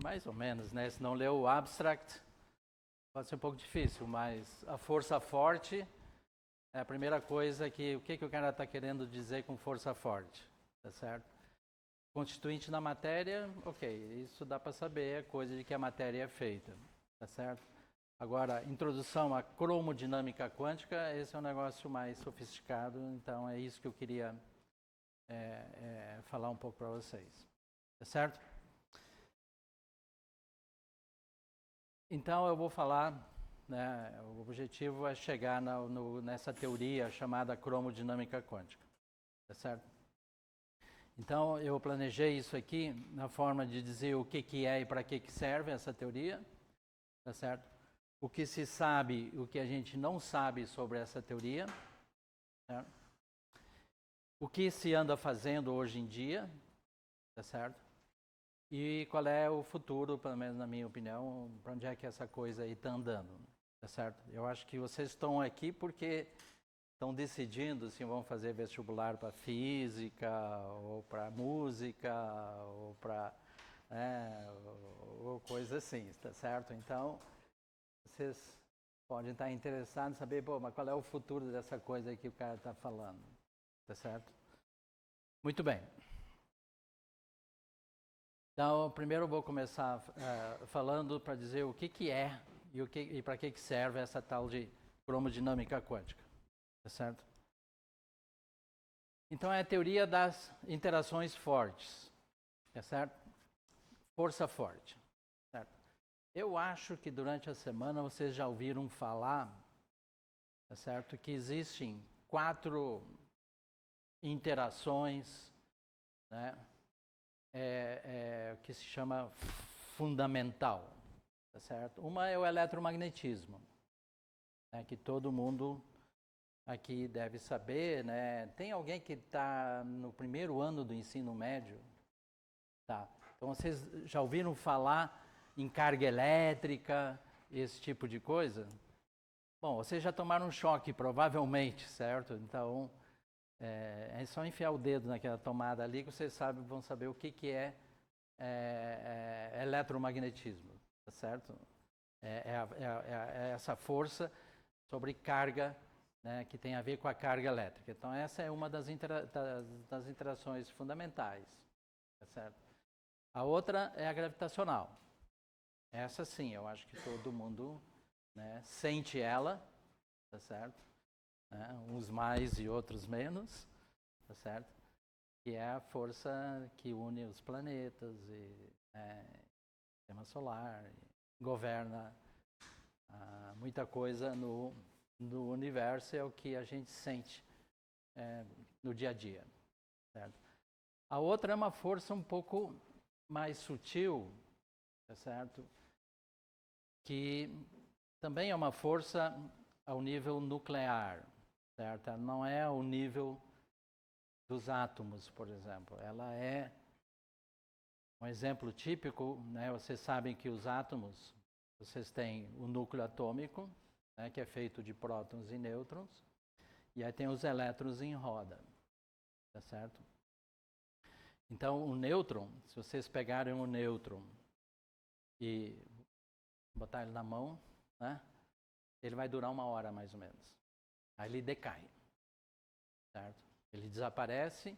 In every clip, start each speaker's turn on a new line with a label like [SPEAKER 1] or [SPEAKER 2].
[SPEAKER 1] mais ou menos, né? Se não leu o abstract, pode ser um pouco difícil, mas a força forte é a primeira coisa que... O que o cara está querendo dizer com força forte, tá certo? Constituinte da matéria, ok, isso dá para saber, é coisa de que a matéria é feita, tá certo? Agora, introdução à cromodinâmica quântica, esse é um negócio mais sofisticado, então é isso que eu queria falar um pouco para vocês, tá certo? Então eu vou falar, né, o objetivo é chegar nessa teoria chamada cromodinâmica quântica, tá certo? Então eu planejei isso aqui na forma de dizer o que é e para que serve essa teoria, tá certo? O que se sabe, o que a gente não sabe sobre essa teoria, certo? O que se anda fazendo hoje em dia, tá certo? E qual é o futuro, pelo menos na minha opinião, para onde é que essa coisa aí está andando, tá certo? Eu acho que vocês estão aqui porque estão decidindo se vão fazer vestibular para física, ou para música, ou para ou coisa assim, tá certo? Então, vocês podem estar interessados em saber, pô, mas qual é o futuro dessa coisa aí que o cara está falando, tá certo? Muito bem. Então, primeiro eu vou começar falando para dizer o que é e para que serve essa tal de cromodinâmica quântica, tá certo? Então, é a teoria das interações fortes, tá certo? Força forte, certo? Eu acho que durante a semana vocês já ouviram falar, tá certo, que existem 4 interações, né? Que se chama fundamental, tá certo? Uma é o eletromagnetismo, né, que todo mundo aqui deve saber, né? Tem alguém que está no primeiro ano do ensino médio? Tá. Então vocês já ouviram falar em carga elétrica, esse tipo de coisa? Bom, vocês já tomaram um choque, provavelmente, certo? Então, é só enfiar o dedo naquela tomada ali que vocês vão saber o que é eletromagnetismo, tá certo? É essa força sobre carga, né, que tem a ver com a carga elétrica. Então, essa é uma das interações fundamentais, tá certo? A outra é a gravitacional. Essa sim, eu acho que todo mundo, né, sente ela, tá certo? Uns mais e outros menos, tá certo? Que é a força que une os planetas e sistema solar, e governa muita coisa no universo, é o que a gente sente no dia a dia, certo? A outra é uma força um pouco mais sutil, tá certo? Que também é uma força ao nível nuclear, certo? Ela não é ao nível dos átomos, por exemplo. Ela é um exemplo típico, né? Vocês sabem que os átomos, vocês têm o núcleo atômico, né, que é feito de prótons e nêutrons, e aí tem os elétrons em roda, tá certo? Então, o nêutron, se vocês pegarem o nêutron e botar ele na mão, né, ele vai durar 1 hora mais ou menos. Aí ele decai, certo? Ele desaparece,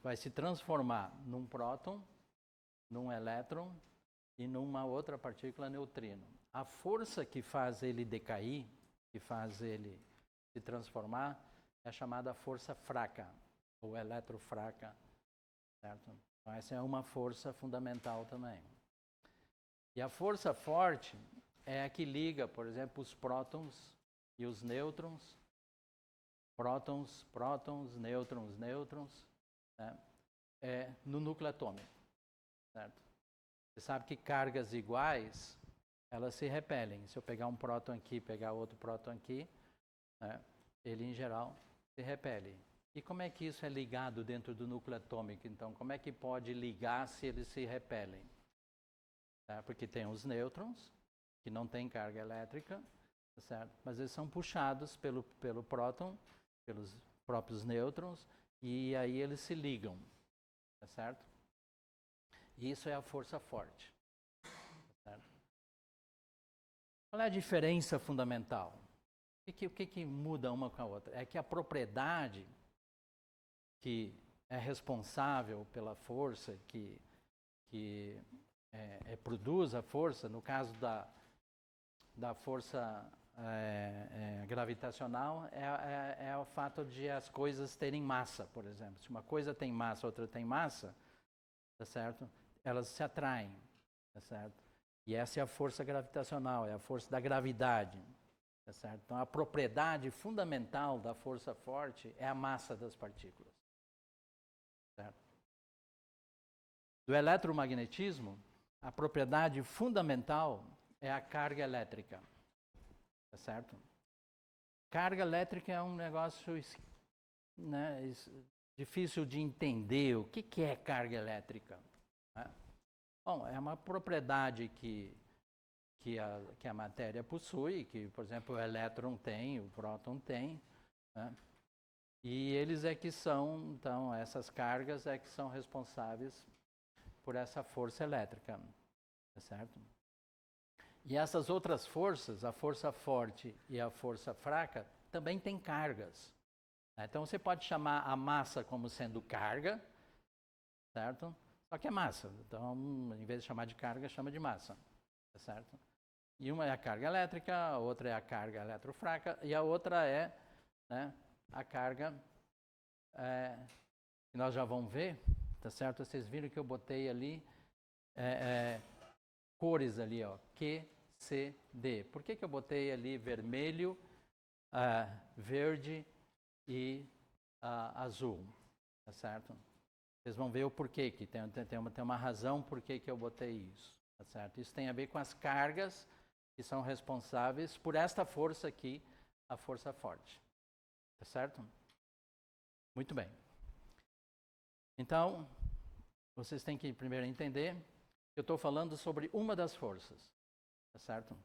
[SPEAKER 1] vai se transformar num próton, num elétron e numa outra partícula neutrino. A força que faz ele decair, que faz ele se transformar, é chamada força fraca, ou eletrofraca, certo? Então, essa é uma força fundamental também. E a força forte é a que liga, por exemplo, os prótons e os nêutrons, prótons, prótons, nêutrons, nêutrons, né? No núcleo atômico, certo? Você sabe que cargas iguais, elas se repelem. Se eu pegar um próton aqui e pegar outro próton aqui, né, ele em geral se repele. E como é que isso é ligado dentro do núcleo atômico? Então, como é que pode ligar se eles se repelem? Porque tem os nêutrons, que não têm carga elétrica, certo? Mas eles são puxados pelo próton, pelos próprios nêutrons, e aí eles se ligam, tá certo? E isso é a força forte. Certo? Qual é a diferença fundamental? O que muda uma com a outra? É que a propriedade que é responsável pela força, que produz a força, no caso da força gravitacional, é o fato de as coisas terem massa, por exemplo. Se uma coisa tem massa, outra tem massa, tá certo? Elas se atraem, tá certo? E essa é a força gravitacional, é a força da gravidade, tá certo? Então, a propriedade fundamental da força forte é a massa das partículas, certo? Do eletromagnetismo, a propriedade fundamental é a carga elétrica, tá certo? Carga elétrica é um negócio, né, difícil de entender. O que é carga elétrica? Né? Bom, é uma propriedade que a matéria possui, que, por exemplo, o elétron tem, o próton tem, né? E eles é que são, então, essas cargas é que são responsáveis por essa força elétrica, tá certo? E essas outras forças, a força forte e a força fraca, também têm cargas. Então, você pode chamar a massa como sendo carga, certo? Só que é massa. Então, em vez de chamar de carga, chama de massa, tá certo? E uma é a carga elétrica, a outra é a carga eletrofraca, e a outra é, né, a carga que nós já vamos ver, tá certo? Vocês viram que eu botei ali cores ali, ó, Q, C, D. Por que eu botei ali vermelho, verde e azul, tá certo? Vocês vão ver o porquê, que tem uma razão por que eu botei isso, tá certo? Isso tem a ver com as cargas que são responsáveis por esta força aqui, a força forte, tá certo? Muito bem. Então, vocês têm que primeiro entender que eu estou falando sobre uma das forças, tá certo?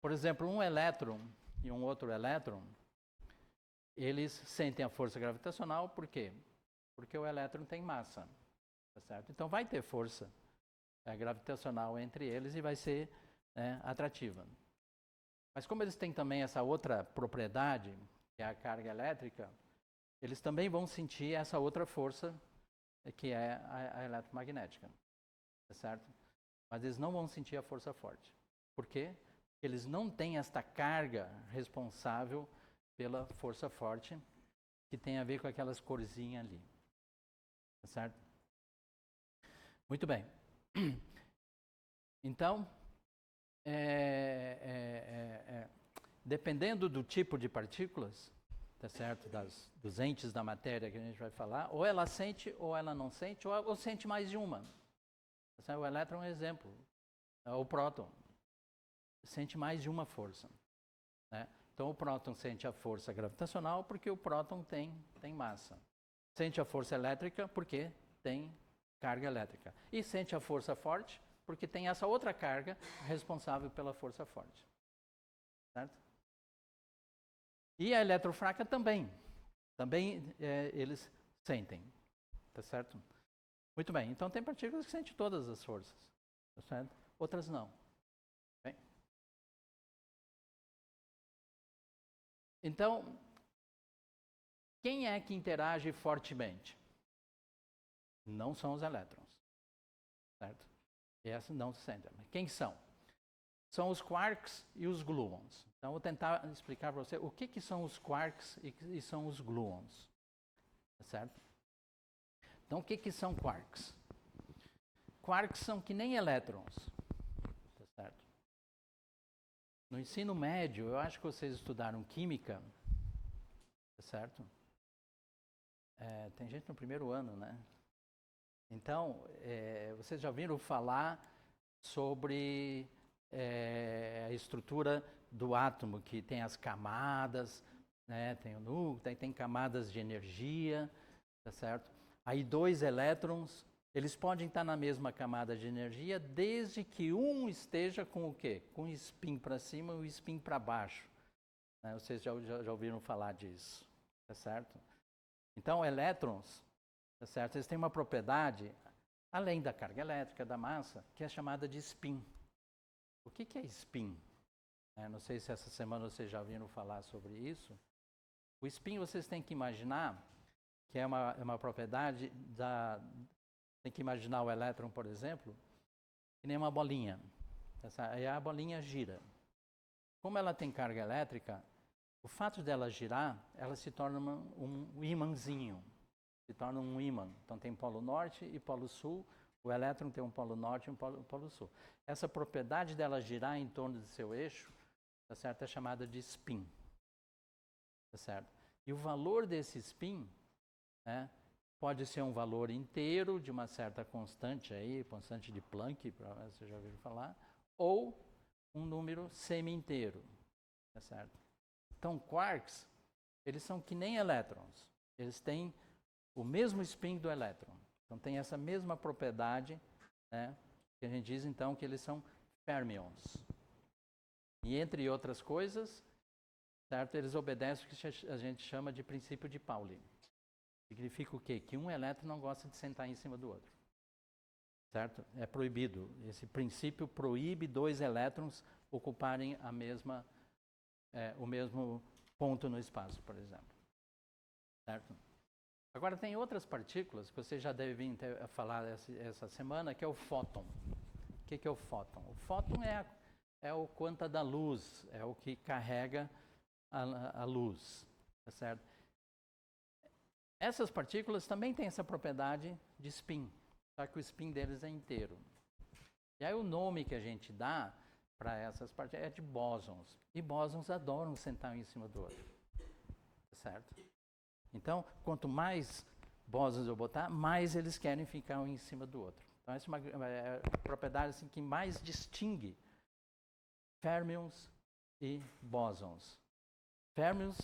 [SPEAKER 1] Por exemplo, um elétron e um outro elétron, eles sentem a força gravitacional, por quê? Porque o elétron tem massa, tá certo? Então vai ter força gravitacional entre eles e vai ser atrativa. Mas como eles têm também essa outra propriedade, que é a carga elétrica, eles também vão sentir essa outra força, que é a eletromagnética, tá certo? Mas eles não vão sentir a força forte. Por quê? Porque eles não têm esta carga responsável pela força forte, que tem a ver com aquelas corzinhas ali. Tá certo? Muito bem. Então, dependendo do tipo de partículas, tá certo? Dos entes da matéria que a gente vai falar, ou ela sente ou ela não sente, ou sente mais de uma. Tá certo? O elétron é um exemplo. O próton sente mais de uma força, né? Então, o próton sente a força gravitacional porque o próton tem massa. Sente a força elétrica porque tem carga elétrica. E sente a força forte porque tem essa outra carga responsável pela força forte. Certo? E a eletrofraca também. Também eles sentem. Tá certo? Muito bem. Então, tem partículas que sentem todas as forças. Tá certo? Outras não. Bem? Então, quem é que interage fortemente? Não são os elétrons, certo? Esses não se sentem. Quem são? São os quarks e os gluons. Então, vou tentar explicar para você o que são os quarks e são os gluons, certo? Então, o que são quarks? Quarks são que nem elétrons, tá certo? No ensino médio, eu acho que vocês estudaram química, tá certo? Tem gente no primeiro ano, né? Então, vocês já ouviram falar sobre a estrutura do átomo, que tem as camadas, né? Tem o núcleo, tem camadas de energia, tá certo? Aí 2 elétrons, eles podem estar na mesma camada de energia, desde que um esteja com o quê? Com o spin para cima e o spin para baixo. Né? Vocês já ouviram falar disso, tá certo? Então, elétrons, tá certo? Eles têm uma propriedade além da carga elétrica, da massa, que é chamada de spin. O que é spin? Não sei se essa semana vocês já ouviram falar sobre isso. O spin vocês têm que imaginar que é uma propriedade da... Tem que imaginar o elétron, por exemplo, que nem uma bolinha. Aí a bolinha gira. Como ela tem carga elétrica, o fato dela girar, ela se torna um ímãzinho. Se torna um ímã. Então tem polo norte e polo sul. O elétron tem um polo norte e um polo sul. Essa propriedade dela girar em torno do seu eixo, tá certo? É chamada de spin. Tá certo? E o valor desse spin, né, pode ser um valor inteiro de uma certa constante aí, constante de Planck, você já ouviu falar, ou um número semi-inteiro, tá certo? Então, quarks, eles são que nem elétrons. Eles têm o mesmo spin do elétron. Então, tem essa mesma propriedade, né, que a gente diz, então, que eles são fermions. E, entre outras coisas, certo, eles obedecem o que a gente chama de princípio de Pauli. Significa o quê? Que um elétron não gosta de sentar em cima do outro. Certo? É proibido. Esse princípio proíbe dois elétrons ocuparem o mesmo ponto no espaço, por exemplo. Certo? Agora, tem outras partículas que vocês já devem ter falado essa semana, que é o fóton. O que é o fóton? O fóton é o quanta da luz, é o que carrega a luz. Tá certo? Essas partículas também têm essa propriedade de spin, só que o spin deles é inteiro. E aí o nome que a gente dá para essas partículas é de bósons. E bósons adoram sentar um em cima do outro. Certo? Então, quanto mais bósons eu botar, mais eles querem ficar um em cima do outro. Então, essa é uma propriedade assim, que mais distingue férmions e bósons. Férmions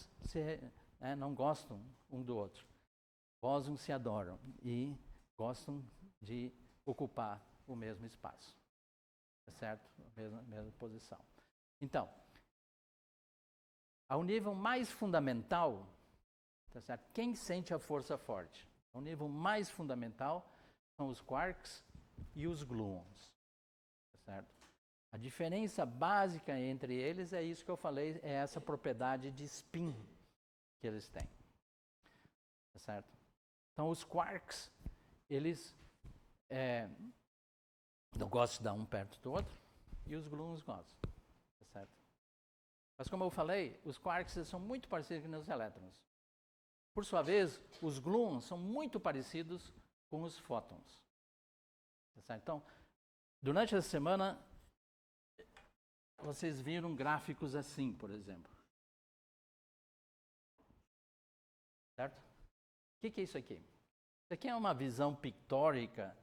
[SPEAKER 1] não gostam um do outro. Bósons se adoram e gostam de ocupar o mesmo espaço. Tá certo? A mesma posição. Então, ao nível mais fundamental, tá certo? Quem sente a força forte? O nível mais fundamental são os quarks e os gluons. Tá certo? A diferença básica entre eles é isso que eu falei, é essa propriedade de spin que eles têm. Tá certo? Então, os quarks, eles não gostam de dar um perto do outro e os gluons gostam. Tá certo? Mas, como eu falei, os quarks são muito parecidos com os elétrons. Por sua vez, os gluons são muito parecidos com os fótons. Tá certo? Então, durante essa semana, vocês viram gráficos assim, por exemplo. Certo? O que é isso aqui? Isso aqui é uma visão pictórica.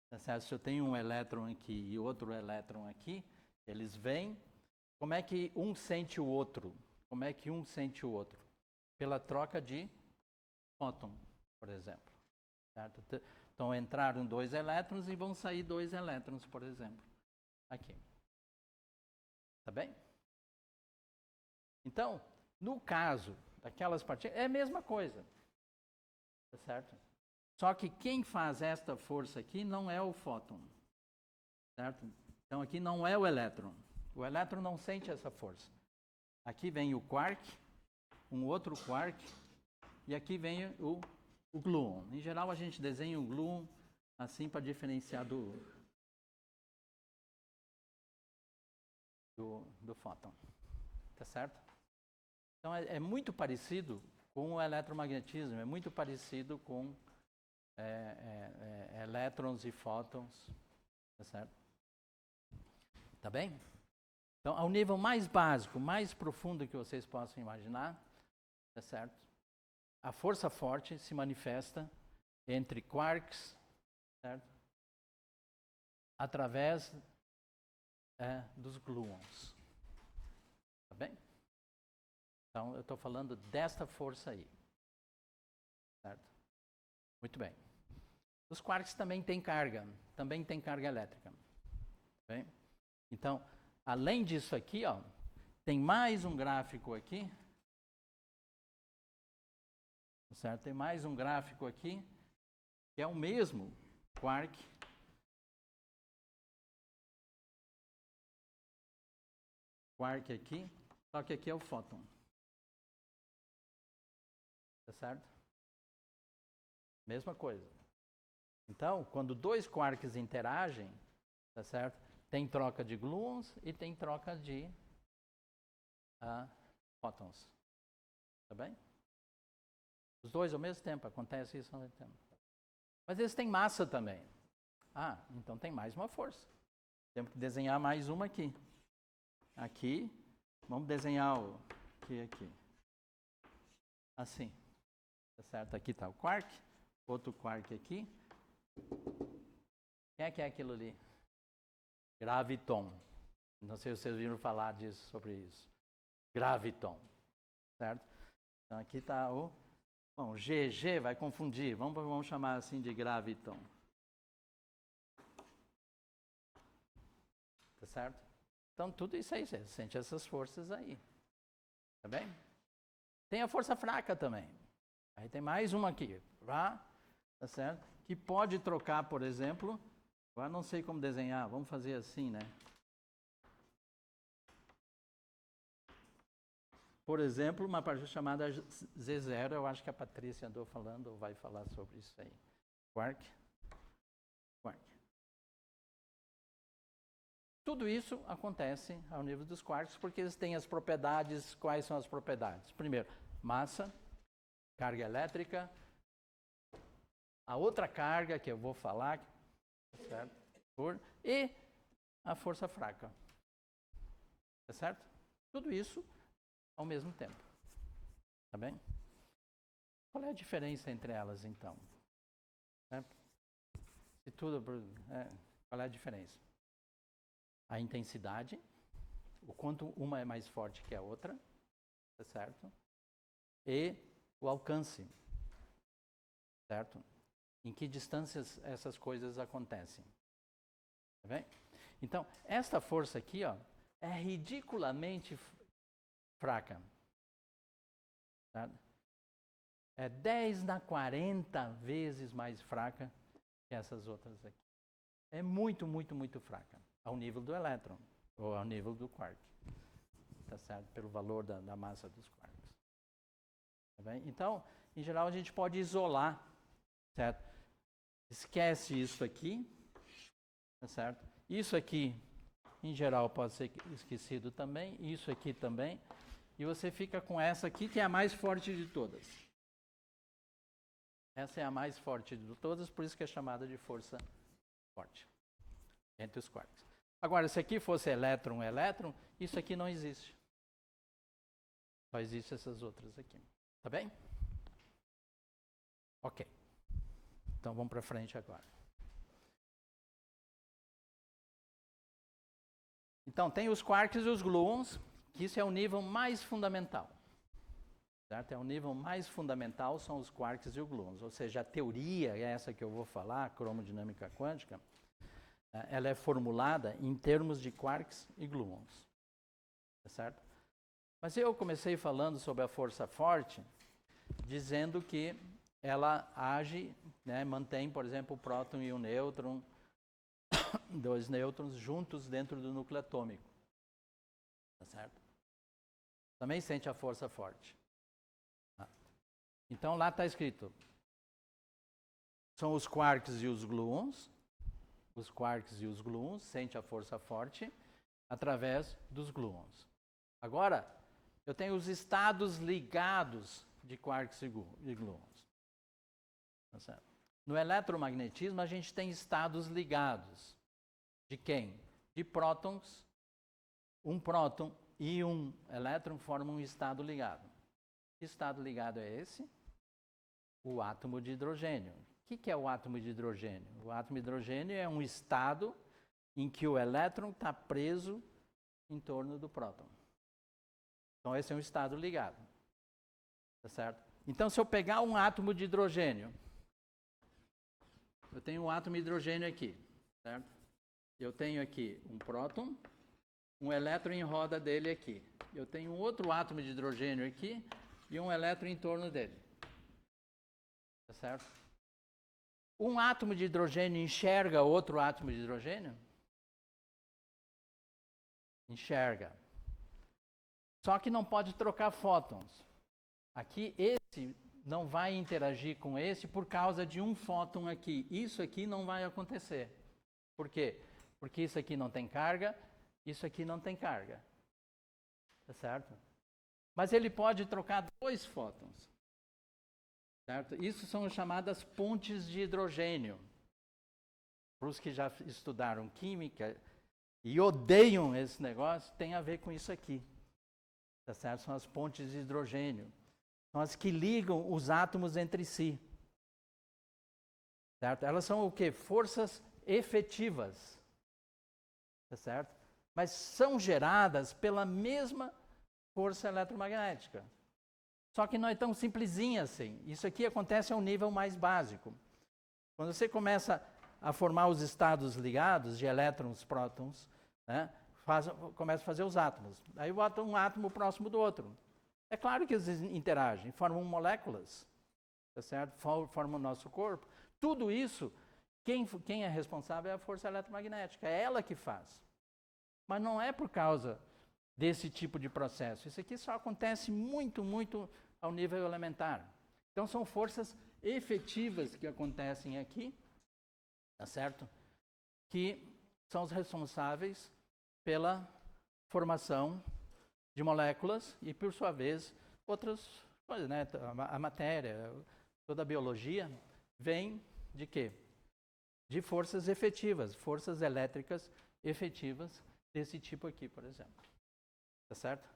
[SPEAKER 1] Tá certo? Se eu tenho um elétron aqui e outro elétron aqui, eles vêm. Como é que um sente o outro? Como é que um sente o outro? Pela troca de fóton, por exemplo. Certo? Então, entraram dois elétrons e vão sair dois elétrons, por exemplo. Aqui. Tá bem? Então, no caso daquelas partículas, é a mesma coisa. Tá certo? Só que quem faz esta força aqui não é o fóton. Certo? Então, aqui não é o elétron. O elétron não sente essa força. Aqui vem o quark, um outro quark, e aqui vem o gluon. Em geral, a gente desenha o gluon assim para diferenciar do fóton. Tá certo? Então, é muito parecido com o eletromagnetismo, é muito parecido com elétrons e fótons. Tá certo? Tá bem? Então, ao nível mais básico, mais profundo que vocês possam imaginar, tá certo? A força forte se manifesta entre quarks, certo? Através dos gluons. Tá bem? Então, eu estou falando desta força aí. Certo? Muito bem. Os quarks também têm carga elétrica. Tá bem? Então, além disso aqui, ó, tem mais um gráfico aqui. Certo? Tem mais um gráfico aqui, que é o mesmo quark quark aqui, só que aqui é o fóton. Tá certo? Mesma coisa. Então, quando dois quarks interagem, tá certo? Tem troca de gluons e tem troca de fótons. Tá bem? Os dois ao mesmo tempo, acontece isso ao mesmo tempo. Mas eles têm massa também. Então tem mais uma força. Temos que desenhar mais uma aqui. Aqui, vamos desenhar o aqui. Assim. Tá certo? Aqui está o quark, outro quark aqui. Quem é que é aquilo ali? Graviton. Não sei se vocês viram falar disso, sobre isso. Graviton. Certo? Então aqui está o... Bom, GG vai confundir. Vamos chamar assim de graviton. Tá certo? Então tudo isso aí, você sente essas forças aí. Tá bem? Tem a força fraca também. Aí tem mais uma aqui. Tá certo? Que pode trocar, por exemplo... Agora não sei como desenhar. Vamos fazer assim, né? Por exemplo, uma partícula chamada Z0, eu acho que a Patrícia andou falando, ou vai falar sobre isso aí. Quark. Tudo isso acontece ao nível dos quarks, porque eles têm as propriedades. Quais são as propriedades? Primeiro, massa, carga elétrica, a outra carga que eu vou falar, certo? E a força fraca. Tá certo? Tudo isso ao mesmo tempo. Tá bem? Qual é a diferença entre elas, então? Se tudo, qual é a diferença? A intensidade, o quanto uma é mais forte que a outra, tá certo? E o alcance, certo? Em que distâncias essas coisas acontecem. Tá bem? Então, esta força aqui, ó, é ridiculamente fraca. Tá? É 10 na 40 vezes mais fraca que essas outras aqui. É muito, muito, muito fraca. Ao nível do elétron, ou ao nível do quark. Tá certo? Pelo valor da massa dos quarks. Tá bem? Então, em geral, a gente pode isolar, certo? Esquece isso aqui, tá certo? Isso aqui, em geral, pode ser esquecido também. Isso aqui também. E você fica com essa aqui, que é a mais forte de todas. Essa é a mais forte de todas, por isso que é chamada de força forte. Entre os quarks. Agora, se aqui fosse elétron, isso aqui não existe. Só existem essas outras aqui. Tá bem? Ok. Então, vamos para frente agora. Então, tem os quarks e os gluons, que isso é o nível mais fundamental. Certo? É o nível mais fundamental, são os quarks e os gluons. Ou seja, a teoria, essa que eu vou falar, a cromodinâmica quântica, ela é formulada em termos de quarks e gluons. Tá certo? Mas eu comecei falando sobre a força forte, dizendo que ela age, né, mantém, por exemplo, o próton e o nêutron, dois nêutrons juntos dentro do núcleo atômico. Tá certo? Também sente a força forte. Então lá está escrito, são os quarks e os gluons. Os quarks e os gluons sentem a força forte através dos gluons. Agora, eu tenho os estados ligados de quarks e gluons. Tá certo? No eletromagnetismo, a gente tem estados ligados. De quem? De prótons. Um próton e um elétron formam um estado ligado. Que estado ligado é esse? O átomo de hidrogênio. O que é o átomo de hidrogênio? O átomo de hidrogênio é um estado em que o elétron está preso em torno do próton. Então, esse é um estado ligado. Tá certo? Então, se eu pegar um átomo de hidrogênio, eu tenho um átomo de hidrogênio aqui, certo? Eu tenho aqui um próton, um elétron em roda dele aqui. Eu tenho um outro átomo de hidrogênio aqui e um elétron em torno dele. Tá certo? Um átomo de hidrogênio enxerga outro átomo de hidrogênio? Enxerga. Só que não pode trocar fótons. Aqui, esse não vai interagir com esse por causa de um fóton aqui. Isso aqui não vai acontecer. Por quê? Porque isso aqui não tem carga, isso aqui não tem carga. Tá certo? Mas ele pode trocar 2 fótons. Certo? Isso são chamadas pontes de hidrogênio. Para os que já estudaram química e odeiam esse negócio, tem a ver com isso aqui. Tá certo? São as pontes de hidrogênio. São as que ligam os átomos entre si. Certo? Elas são o quê? Forças efetivas. Tá certo? Mas são geradas pela mesma força eletromagnética. Só que não é tão simplesinha assim. Isso aqui acontece a um nível mais básico. Quando você começa a formar os estados ligados de elétrons, prótons, né, começa a fazer os átomos. Aí bota um átomo próximo do outro. É claro que eles interagem, formam moléculas, tá certo? Formam o nosso corpo. Tudo isso, quem é responsável é a força eletromagnética, é ela que faz. Mas não é por causa desse tipo de processo. Isso aqui só acontece muito, muito ao nível elementar. Então são forças efetivas que acontecem aqui, tá certo? Que são os responsáveis pela formação de moléculas e, por sua vez, outras coisas, né? A matéria, toda a biologia vem de quê? De forças efetivas, forças elétricas efetivas desse tipo aqui, por exemplo. Tá certo?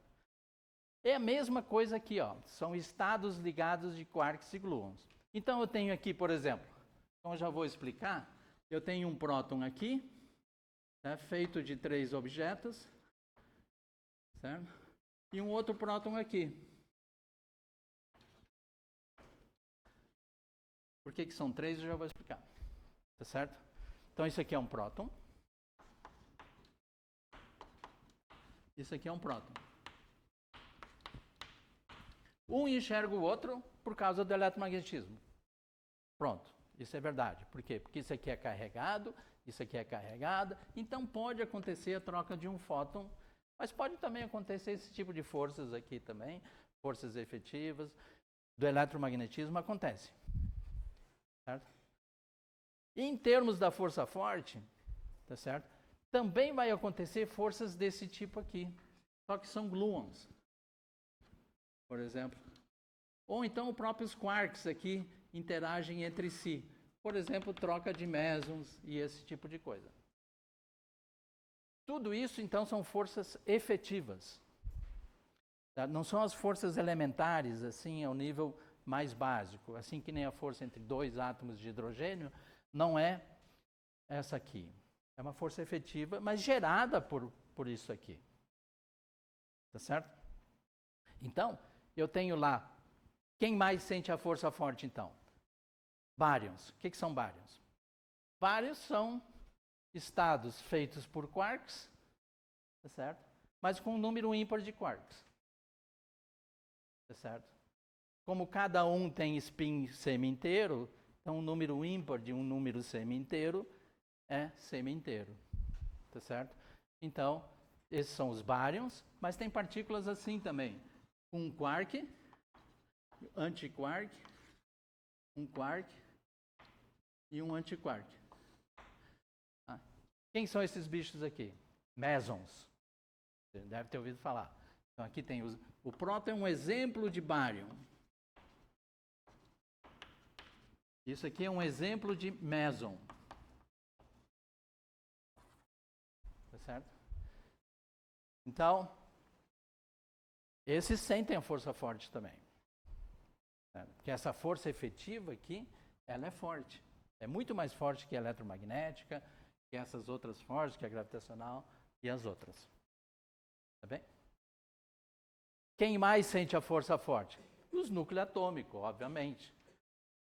[SPEAKER 1] É a mesma coisa aqui, ó. São estados ligados de quarks e gluons. Então eu tenho aqui, por exemplo, então eu já vou explicar, eu tenho um próton aqui, né, feito de 3 objetos, certo? E um outro próton aqui. Por que são 3? Eu já vou explicar. Tá certo? Então isso aqui é um próton. Isso aqui é um próton. Um enxerga o outro por causa do eletromagnetismo. Pronto, isso é verdade. Por quê? Porque isso aqui é carregado, isso aqui é carregado. Então pode acontecer a troca de um fóton, mas pode também acontecer esse tipo de forças aqui também, forças efetivas do eletromagnetismo acontece. Certo? E em termos da força forte, tá certo? Também vai acontecer forças desse tipo aqui, só que são gluons, por exemplo. Ou então os próprios quarks aqui interagem entre si. Por exemplo, troca de mesons e esse tipo de coisa. Tudo isso, então, são forças efetivas. Tá? Não são as forças elementares, assim, ao nível mais básico. Assim que nem a força entre 2 átomos de hidrogênio, não é essa aqui. É uma força efetiva, mas gerada por isso aqui. Tá certo? Então, eu tenho lá. Quem mais sente a força forte, então? Baryons. O que são baryons? Baryons são estados feitos por quarks, tá certo? Mas com um número ímpar de quarks. Tá certo? Como cada um tem spin semi-inteiro, então um número ímpar de um número semi-inteiro é semi-inteiro. Tá certo? Então, esses são os baryons, mas tem partículas assim também. Um quark, antiquark, um quark e um antiquark. Ah, quem são esses bichos aqui? Mesons. Você deve ter ouvido falar. Então aqui tem o próton é um exemplo de bárion. Isso aqui é um exemplo de meson. Tá certo? Então, esses sentem a força forte também. Porque essa força efetiva aqui, ela é forte. É muito mais forte que a eletromagnética, que essas outras forças, que a gravitacional e as outras. Tá bem? Quem mais sente a força forte? Os núcleos atômicos, obviamente.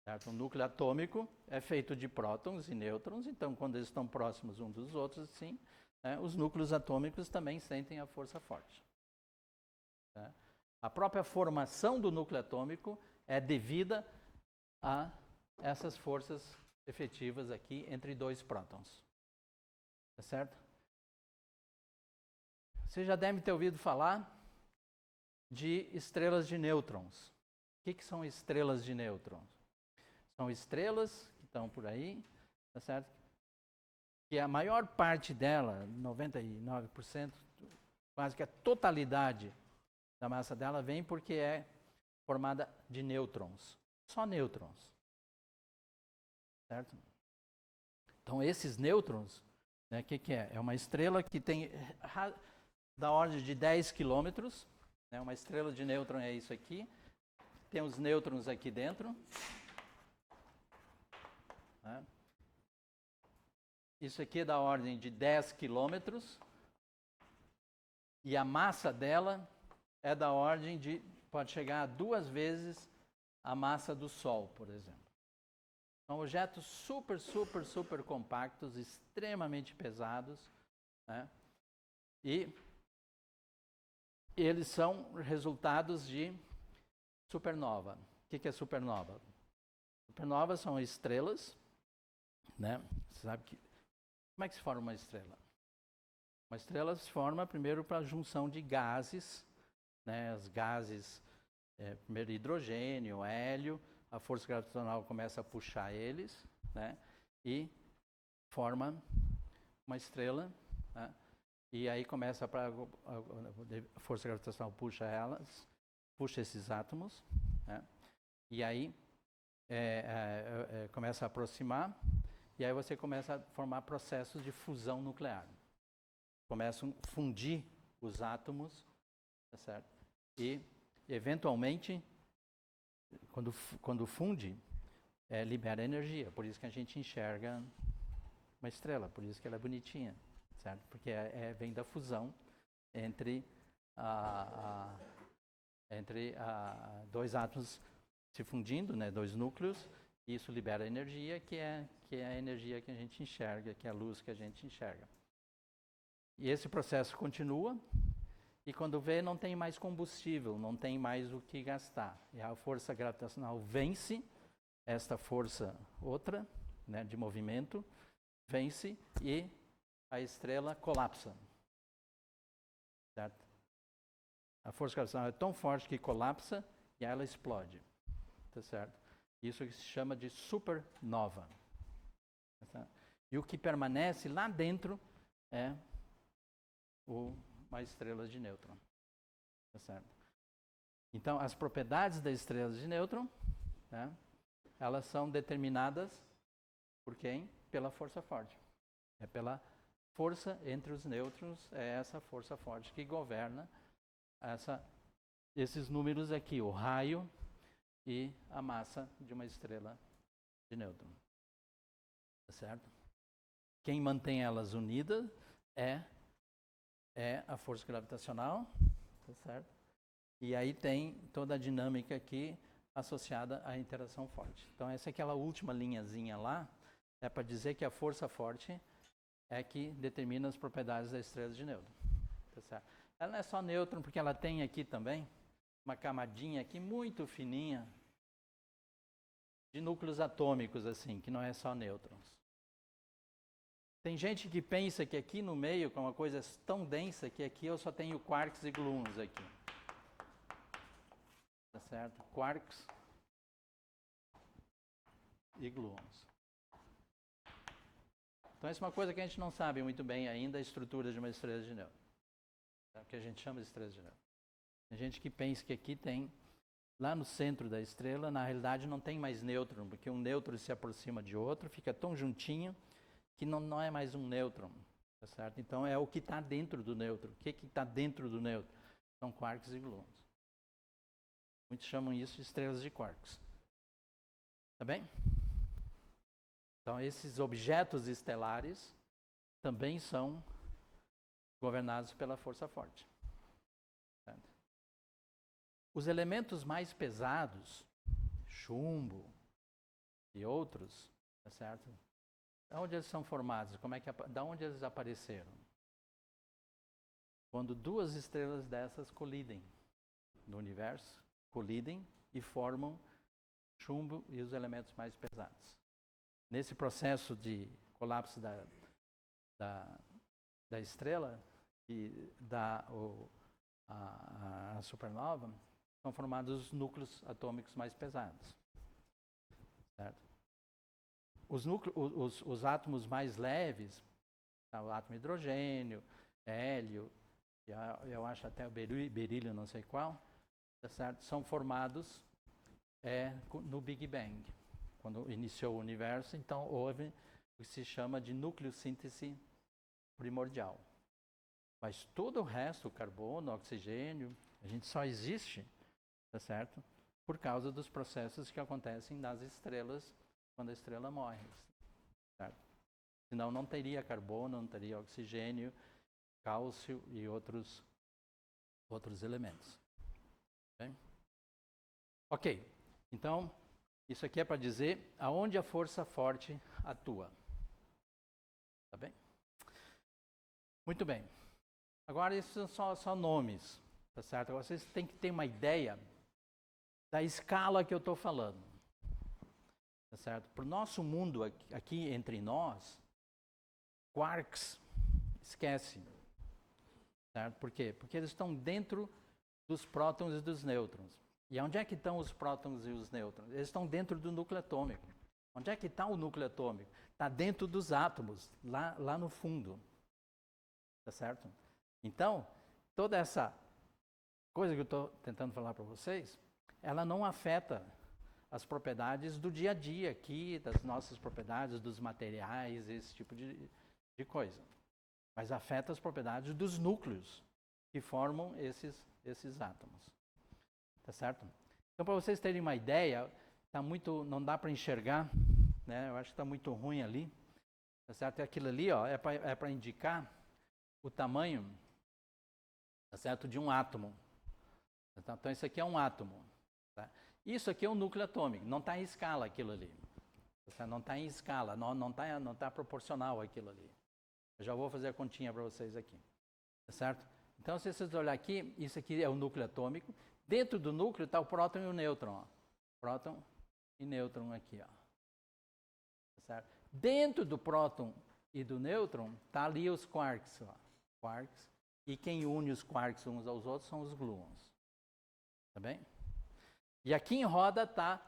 [SPEAKER 1] Certo? O núcleo atômico é feito de prótons e nêutrons, então quando eles estão próximos uns dos outros, assim, né, os núcleos atômicos também sentem a força forte. Né? A própria formação do núcleo atômico é devida a essas forças efetivas aqui entre 2 prótons. Tá certo? Você já deve ter ouvido falar de estrelas de nêutrons. O que são estrelas de nêutrons? São estrelas que estão por aí, tá certo? Que a maior parte dela, 99%, quase que a totalidade da massa dela vem porque é formada de nêutrons. Só nêutrons. Certo? Então, esses nêutrons, né, que é? É uma estrela que tem da ordem de 10 quilômetros. Né, uma estrela de nêutron é isso aqui. Tem os nêutrons aqui dentro. Né? Isso aqui é da ordem de 10 quilômetros. E a massa dela é da ordem de, pode chegar a 2 vezes a massa do Sol, por exemplo. São objetos super compactos, extremamente pesados, né? E eles são resultados de supernova. O que é supernova? Supernovas são estrelas, né? Você sabe que como é que se forma uma estrela? Uma estrela se forma primeiro para a junção de gases, né? Os gases, primeiro hidrogênio, hélio, a força gravitacional começa a puxar eles, né? E forma uma estrela, né? E aí começa a força gravitacional puxa elas, puxa esses átomos, né? E aí começa a aproximar, e aí você começa a formar processos de fusão nuclear. Começam a fundir os átomos, tá certo? E, eventualmente, quando funde, libera energia. Por isso que a gente enxerga uma estrela, por isso que ela é bonitinha, certo? Porque vem da fusão entre dois átomos se fundindo, né, dois núcleos, e isso libera energia, que é a energia que a gente enxerga, que é a luz que a gente enxerga. E esse processo continua, e quando vê, não tem mais combustível, não tem mais o que gastar. E a força gravitacional vence esta força outra, né, de movimento, vence e a estrela colapsa. Certo? A força gravitacional é tão forte que colapsa e ela explode. Tá certo? Isso que se chama de supernova. Tá? E o que permanece lá dentro é uma estrela de nêutron. Tá certo? Então, as propriedades das estrelas de nêutron, né, elas são determinadas por quem? Pela força forte. É pela força entre os nêutrons, é essa força forte que governa esses números aqui, o raio e a massa de uma estrela de nêutron. Tá certo? Quem mantém elas unidas é a força gravitacional, tá certo? E aí tem toda a dinâmica aqui associada à interação forte. Então essa é aquela última linhazinha lá, é para dizer que a força forte é que determina as propriedades das estrelas de nêutron. Tá certo? Ela não é só nêutron, porque ela tem aqui também uma camadinha aqui muito fininha de núcleos atômicos, assim, que não é só nêutrons. Tem gente que pensa que aqui no meio, com uma coisa tão densa, que aqui eu só tenho quarks e gluons aqui. Tá certo? Quarks e gluons. Então, essa é uma coisa que a gente não sabe muito bem ainda, a estrutura de uma estrela de nêutron. É o que a gente chama de estrela de nêutron. Tem gente que pensa que aqui tem, lá no centro da estrela, na realidade não tem mais nêutron, porque um nêutron se aproxima de outro, fica tão juntinho que não é mais um nêutron. Tá certo? Então, é o que está dentro do nêutron. O que está dentro do nêutron? São quarks e gluons. Muitos chamam isso de estrelas de quarks. Tá bem? Então, esses objetos estelares também são governados pela força forte. Certo? Os elementos mais pesados, chumbo e outros, tá certo? De onde eles são formados? Da onde eles apareceram? Quando duas estrelas dessas colidem no universo, colidem e formam chumbo e os elementos mais pesados. Nesse processo de colapso da estrela, e a supernova, são formados os núcleos atômicos mais pesados. Certo? Os átomos mais leves, tá, o átomo hidrogênio, hélio, eu acho até o berílio, não sei qual, tá certo? São formados no Big Bang. Quando iniciou o universo, então houve o que se chama de nucleossíntese primordial. Mas todo o resto, o carbono, o oxigênio, a gente só existe, tá certo? Por causa dos processos que acontecem nas estrelas quando a estrela morre. Certo? Senão não teria carbono, não teria oxigênio, cálcio e outros elementos. Bem? Ok, então isso aqui é para dizer aonde a força forte atua. Tá bem? Muito bem. Agora isso são só nomes, tá certo? Agora vocês têm que ter uma ideia da escala que eu estou falando. Tá certo? Para o nosso mundo aqui entre nós, quarks, esquece. Certo? Por quê? Porque eles estão dentro dos prótons e dos nêutrons. E onde é que estão os prótons e os nêutrons? Eles estão dentro do núcleo atômico. Onde é que está o núcleo atômico? Está dentro dos átomos, lá no fundo. Tá certo? Então, toda essa coisa que eu estou tentando falar para vocês, ela não afeta as propriedades do dia a dia aqui, das nossas propriedades, dos materiais, esse tipo de coisa. Mas afeta as propriedades dos núcleos que formam esses átomos. Tá certo? Então, para vocês terem uma ideia, não dá para enxergar, né? Eu acho que está muito ruim ali. Tá certo? E aquilo ali, ó, é para indicar o tamanho, tá certo, de um átomo. Então, isso aqui é um átomo. Tá? Isso aqui é um núcleo atômico. Não está em escala aquilo ali. Tá? Não está em escala, não tá proporcional aquilo ali. Eu já vou fazer a continha para vocês aqui. Tá certo? Então, se vocês olharem aqui, isso aqui é o núcleo atômico. Dentro do núcleo está o próton e o nêutron. Ó. Próton e nêutron aqui. Ó. Tá certo? Dentro do próton e do nêutron, está ali os quarks. Ó. Quarks. E quem une os quarks uns aos outros são os gluons. Tá bem? E aqui em roda está...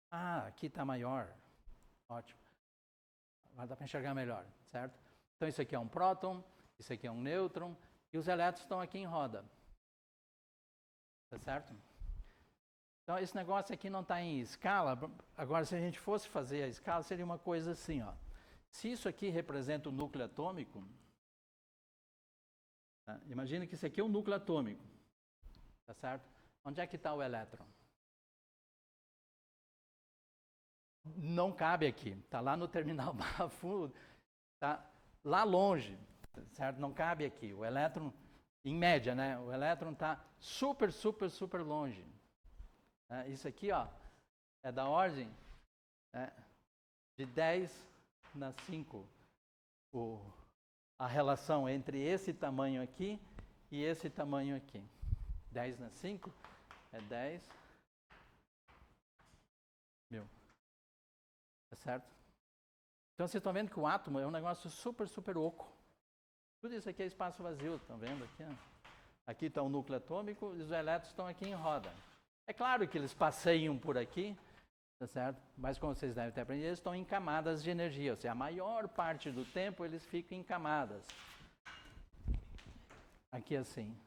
[SPEAKER 1] aqui está maior. Ótimo. Agora dá para enxergar melhor, certo? Então, isso aqui é um próton, isso aqui é um nêutron, e os elétrons estão aqui em roda. Tá certo? Então, esse negócio aqui não está em escala. Agora, se a gente fosse fazer a escala, seria uma coisa assim, ó. Se isso aqui representa o núcleo atômico, tá? Imagina que isso aqui é um núcleo atômico. Tá certo? Onde é que está o elétron? Não cabe aqui. Está lá no terminal fundo. Está lá longe. Certo? Não cabe aqui. O elétron, em média, né? O elétron está super, super, super longe. Isso aqui, ó, é da ordem de 10⁵. A relação entre esse tamanho aqui e esse tamanho aqui. 10⁵ é 10 mil. Tá certo? Então, vocês estão vendo que o átomo é um negócio super, super oco. Tudo isso aqui é espaço vazio, estão vendo aqui? Ó? Aqui está o núcleo atômico e os elétrons estão aqui em roda. É claro que eles passeiam por aqui, tá certo? Mas como vocês devem ter aprendido, eles estão em camadas de energia. Ou seja, a maior parte do tempo eles ficam em camadas. Aqui assim.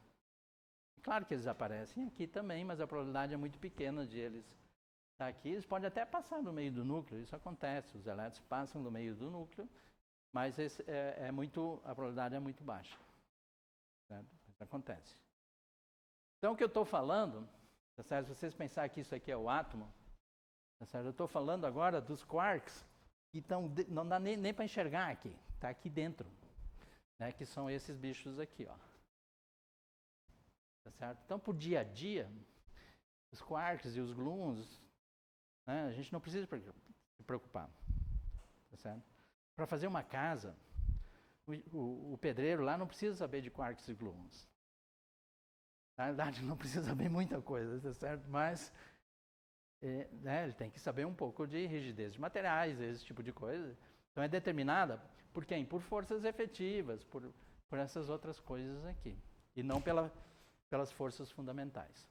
[SPEAKER 1] Claro que eles aparecem aqui também, mas a probabilidade é muito pequena de eles estar aqui. Eles podem até passar no meio do núcleo, isso acontece. Os elétrons passam no meio do núcleo, mas a probabilidade é muito baixa. Certo? Isso acontece. Então, o que eu estou falando, tá certo? Se vocês pensarem que isso aqui é o átomo, tá certo? Eu estou falando agora dos quarks, que não dá nem para enxergar aqui, está aqui dentro, né? Que são esses bichos aqui, ó. Tá certo? Então, por dia a dia, os quarks e os gluons, né, a gente não precisa se preocupar. Tá certo? Para fazer uma casa, o pedreiro lá não precisa saber de quarks e gluons. Na verdade, não precisa saber muita coisa, tá certo? Mas ele tem que saber um pouco de rigidez de materiais, esse tipo de coisa. Então, é determinada por quem? Por forças efetivas, por essas outras coisas aqui. E não pela pelas forças fundamentais.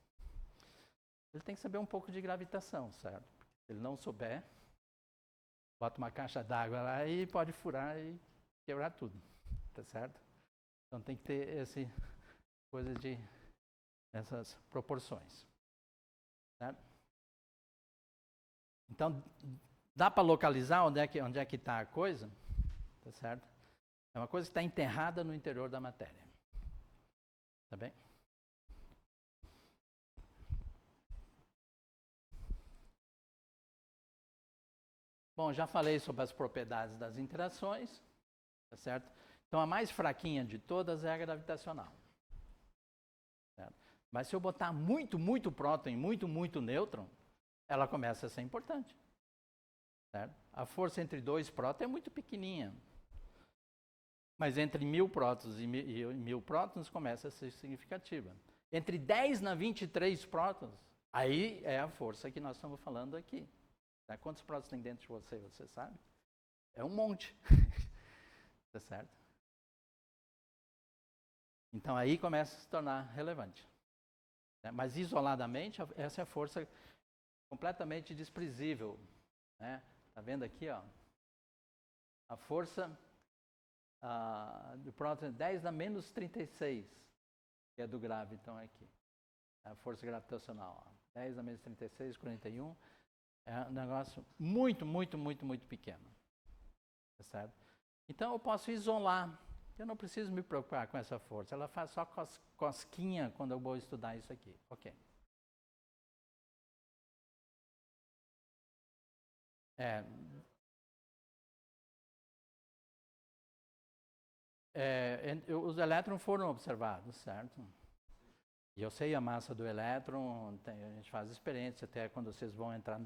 [SPEAKER 1] Ele tem que saber um pouco de gravitação, certo? Se ele não souber, bota uma caixa d'água lá e pode furar e quebrar tudo, tá certo? Então tem que ter essas proporções, certo? Então dá para localizar onde é que está a coisa, tá certo? É uma coisa que está enterrada no interior da matéria, tá bem? Bom, já falei sobre as propriedades das interações, tá certo? Então a mais fraquinha de todas é a gravitacional. Certo? Mas se eu botar muito próton e muito nêutron, ela começa a ser importante. Certo? A força entre 2 prótons é muito pequenininha. Mas entre 1000 prótons e 1000 prótons começa a ser significativa. Entre 10 na 23 prótons, aí é a força que nós estamos falando aqui. Tá? Quantos prótons tem dentro de você sabe? É um monte. Tá certo? Então aí começa a se tornar relevante. Né? Mas isoladamente, essa é a força completamente desprezível. Né? Tá vendo aqui, ó? A força do próton é 10 na menos 36, que é do graviton aqui. A força gravitacional. Ó. 10 na menos 36, 41. É um negócio muito pequeno. Tá certo? Então eu posso isolar. Eu não preciso me preocupar com essa força. Ela faz só cosquinha quando eu vou estudar isso aqui. Ok. Os elétrons foram observados, certo? E eu sei a massa do elétron, a gente faz experiência, até quando vocês vão entrar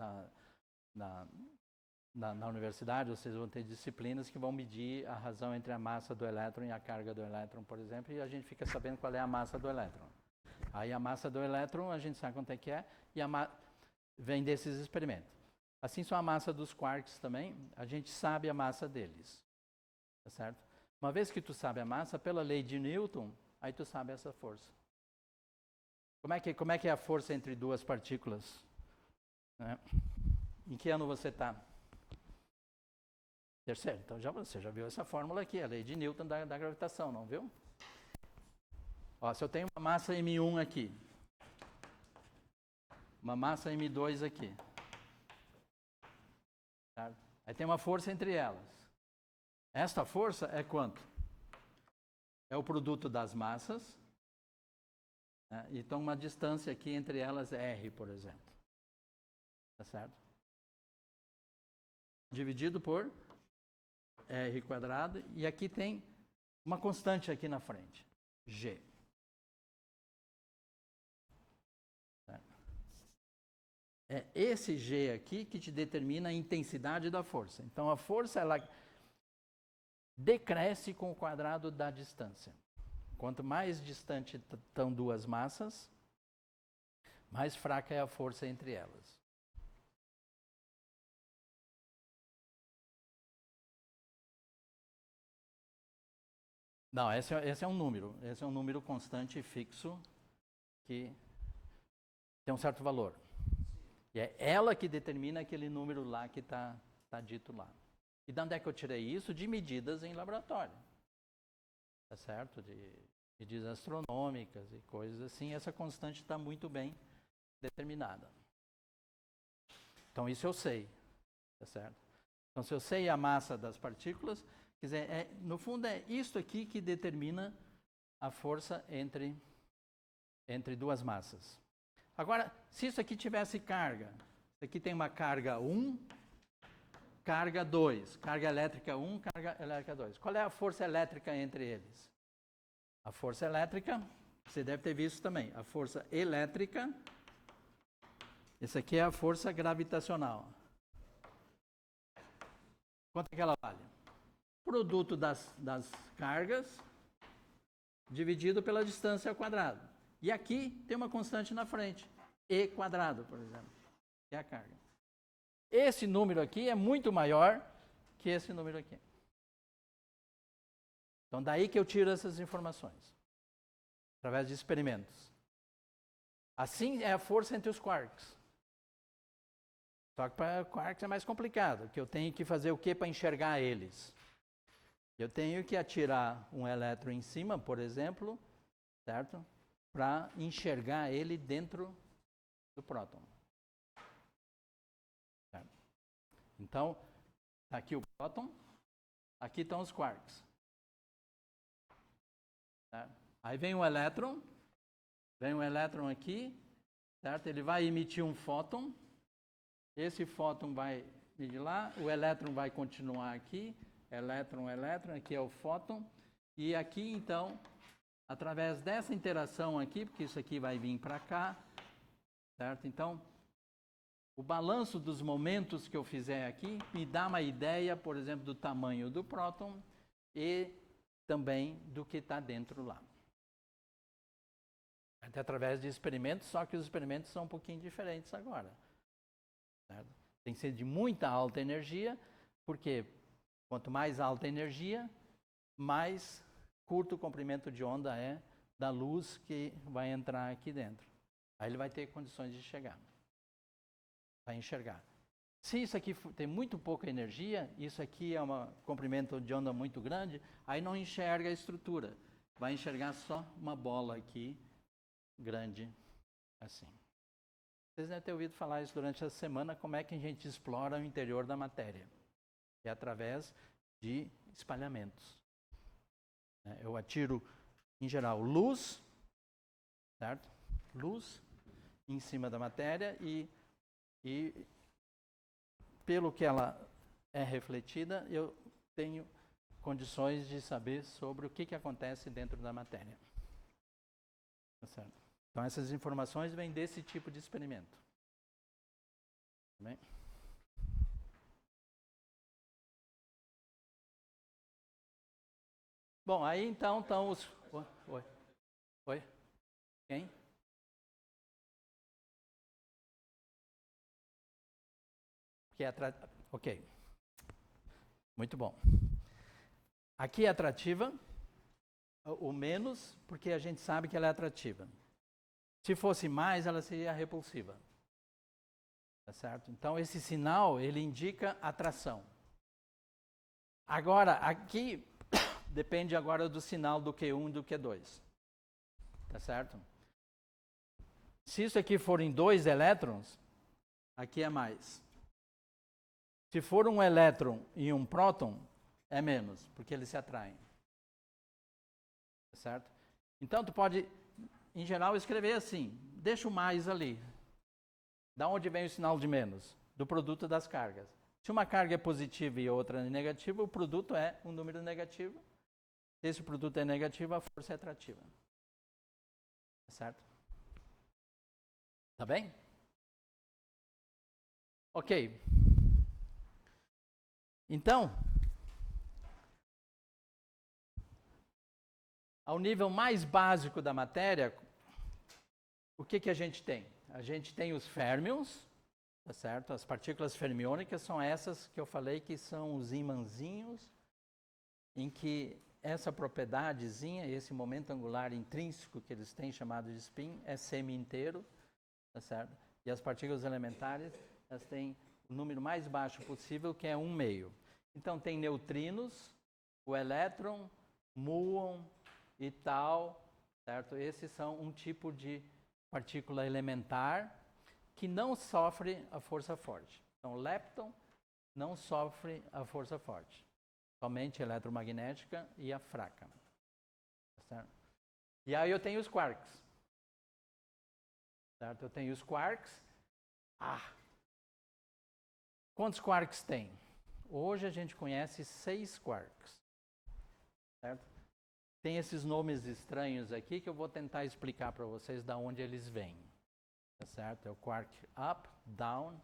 [SPEAKER 1] na universidade, vocês vão ter disciplinas que vão medir a razão entre a massa do elétron e a carga do elétron, por exemplo, e a gente fica sabendo qual é a massa do elétron. Aí a massa do elétron, a gente sabe quanto é que é, e vem desses experimentos. Assim só a massa dos quarks também, a gente sabe a massa deles, tá certo? Uma vez que tu sabe a massa, pela lei de Newton, aí tu sabe essa força. Como é que é a força entre duas partículas? Né? Em que ano você está? Terceiro. Então você já viu essa fórmula aqui, a lei de Newton da gravitação, não viu? Ó, se eu tenho uma massa M1 aqui, uma massa M2 aqui, tá? Aí tem uma força entre elas. Esta força é quanto? É o produto das massas. Né? Então, uma distância aqui entre elas é R, por exemplo. Tá certo? Dividido por R quadrado. E aqui tem uma constante aqui na frente. G. É esse G aqui que te determina a intensidade da força. Então, a força, ela decresce com o quadrado da distância. Quanto mais distante estão duas massas, mais fraca é a força entre elas. Não, esse é um número. Esse é um número constante e fixo que tem um certo valor. E é ela que determina aquele número lá que está dito lá. E de onde é que eu tirei isso? De medidas em laboratório. Tá certo? De medidas astronômicas e coisas assim. Essa constante está muito bem determinada. Então, isso eu sei. Tá certo? Então, se eu sei a massa das partículas, quer dizer, no fundo é isso aqui que determina a força entre duas massas. Agora, se isso aqui tivesse carga, isso aqui tem uma carga 1, carga 2, carga elétrica 1, carga elétrica 2. Qual é a força elétrica entre eles? A força elétrica, você deve ter visto também, a força elétrica, essa aqui é a força gravitacional. Quanto é que ela vale? Produto das cargas dividido pela distância ao quadrado. E aqui tem uma constante na frente, E quadrado, por exemplo, que é a carga. Esse número aqui é muito maior que esse número aqui. Então, daí que eu tiro essas informações, através de experimentos. Assim é a força entre os quarks. Só que para quarks é mais complicado, que eu tenho que fazer o que para enxergar eles? Eu tenho que atirar um elétron em cima, por exemplo, certo? Para enxergar ele dentro do próton. Certo? Então, tá aqui o próton, aqui estão os quarks. Certo? Aí vem um elétron aqui, certo? Ele vai emitir um fóton, esse fóton vai vir de lá, o elétron vai continuar aqui, elétron, aqui é o fóton, e aqui então, através dessa interação aqui, porque isso aqui vai vir para cá, certo? Então, o balanço dos momentos que eu fizer aqui me dá uma ideia, por exemplo, do tamanho do próton e também do que está dentro lá. Até através de experimentos, só que os experimentos são um pouquinho diferentes agora. Certo? Tem que ser de muita alta energia, porque quanto mais alta a energia, mais curto o comprimento de onda é da luz que vai entrar aqui dentro. Aí ele vai ter condições de chegar. Vai enxergar. Se isso aqui tem muito pouca energia, isso aqui é um comprimento de onda muito grande, aí não enxerga a estrutura. Vai enxergar só uma bola aqui, grande, assim. Vocês devem ter ouvido falar isso durante a semana, como é que a gente explora o interior da matéria. É através de espalhamentos. Eu atiro, em geral, luz, certo? Luz em cima da matéria e pelo que ela é refletida, eu tenho condições de saber sobre o que acontece dentro da matéria. Tá certo? Então, essas informações vêm desse tipo de experimento. Tá bem? Bom, aí então estão os... Oi? Quem? Que é Ok. Muito bom. Aqui é atrativa, o menos, porque a gente sabe que ela é atrativa. Se fosse mais, ela seria repulsiva. Tá certo? Então, esse sinal, ele indica atração. Agora, aqui, depende agora do sinal do Q1 e do Q2. Tá certo? Se isso aqui forem 2 elétrons, aqui é mais. Se for um elétron e um próton, é menos, porque eles se atraem. Tá certo? Então, tu pode, em geral, escrever assim, deixa o mais ali. Da onde vem o sinal de menos? Do produto das cargas. Se uma carga é positiva e outra é negativa, o produto é um número negativo. Se esse produto é negativo, a força é atrativa. Tá certo? Tá bem? Ok. Então, ao nível mais básico da matéria, o que a gente tem? A gente tem os férmions, tá certo? As partículas fermiônicas são essas que eu falei que são os ímãzinhos, em que essa propriedadezinha, esse momento angular intrínseco que eles têm, chamado de spin, é semi-inteiro, tá certo? E as partículas elementares, elas têm o número mais baixo possível, que é 1/2. Então, tem neutrinos, o elétron, muon e tal, certo? Esses são um tipo de partícula elementar que não sofre a força forte. Então, o lepton não sofre a força forte. Somente a eletromagnética e a fraca. Certo? E aí eu tenho os quarks. Certo? Eu tenho os quarks. Quantos quarks tem? Hoje a gente conhece 6 quarks. Certo? Tem esses nomes estranhos aqui que eu vou tentar explicar para vocês de onde eles vêm. Tá certo? É o quark up, down,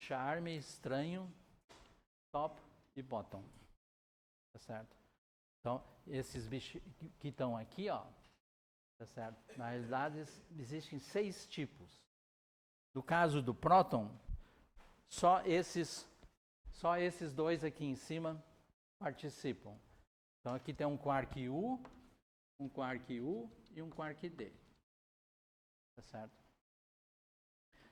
[SPEAKER 1] charme, estranho, top e bottom. Tá certo? Então, esses bichos que estão aqui, ó, tá certo? Na realidade, existem 6 tipos. No caso do próton, só esses 2 aqui em cima participam. Então, aqui tem um quark U e um quark D. Tá certo?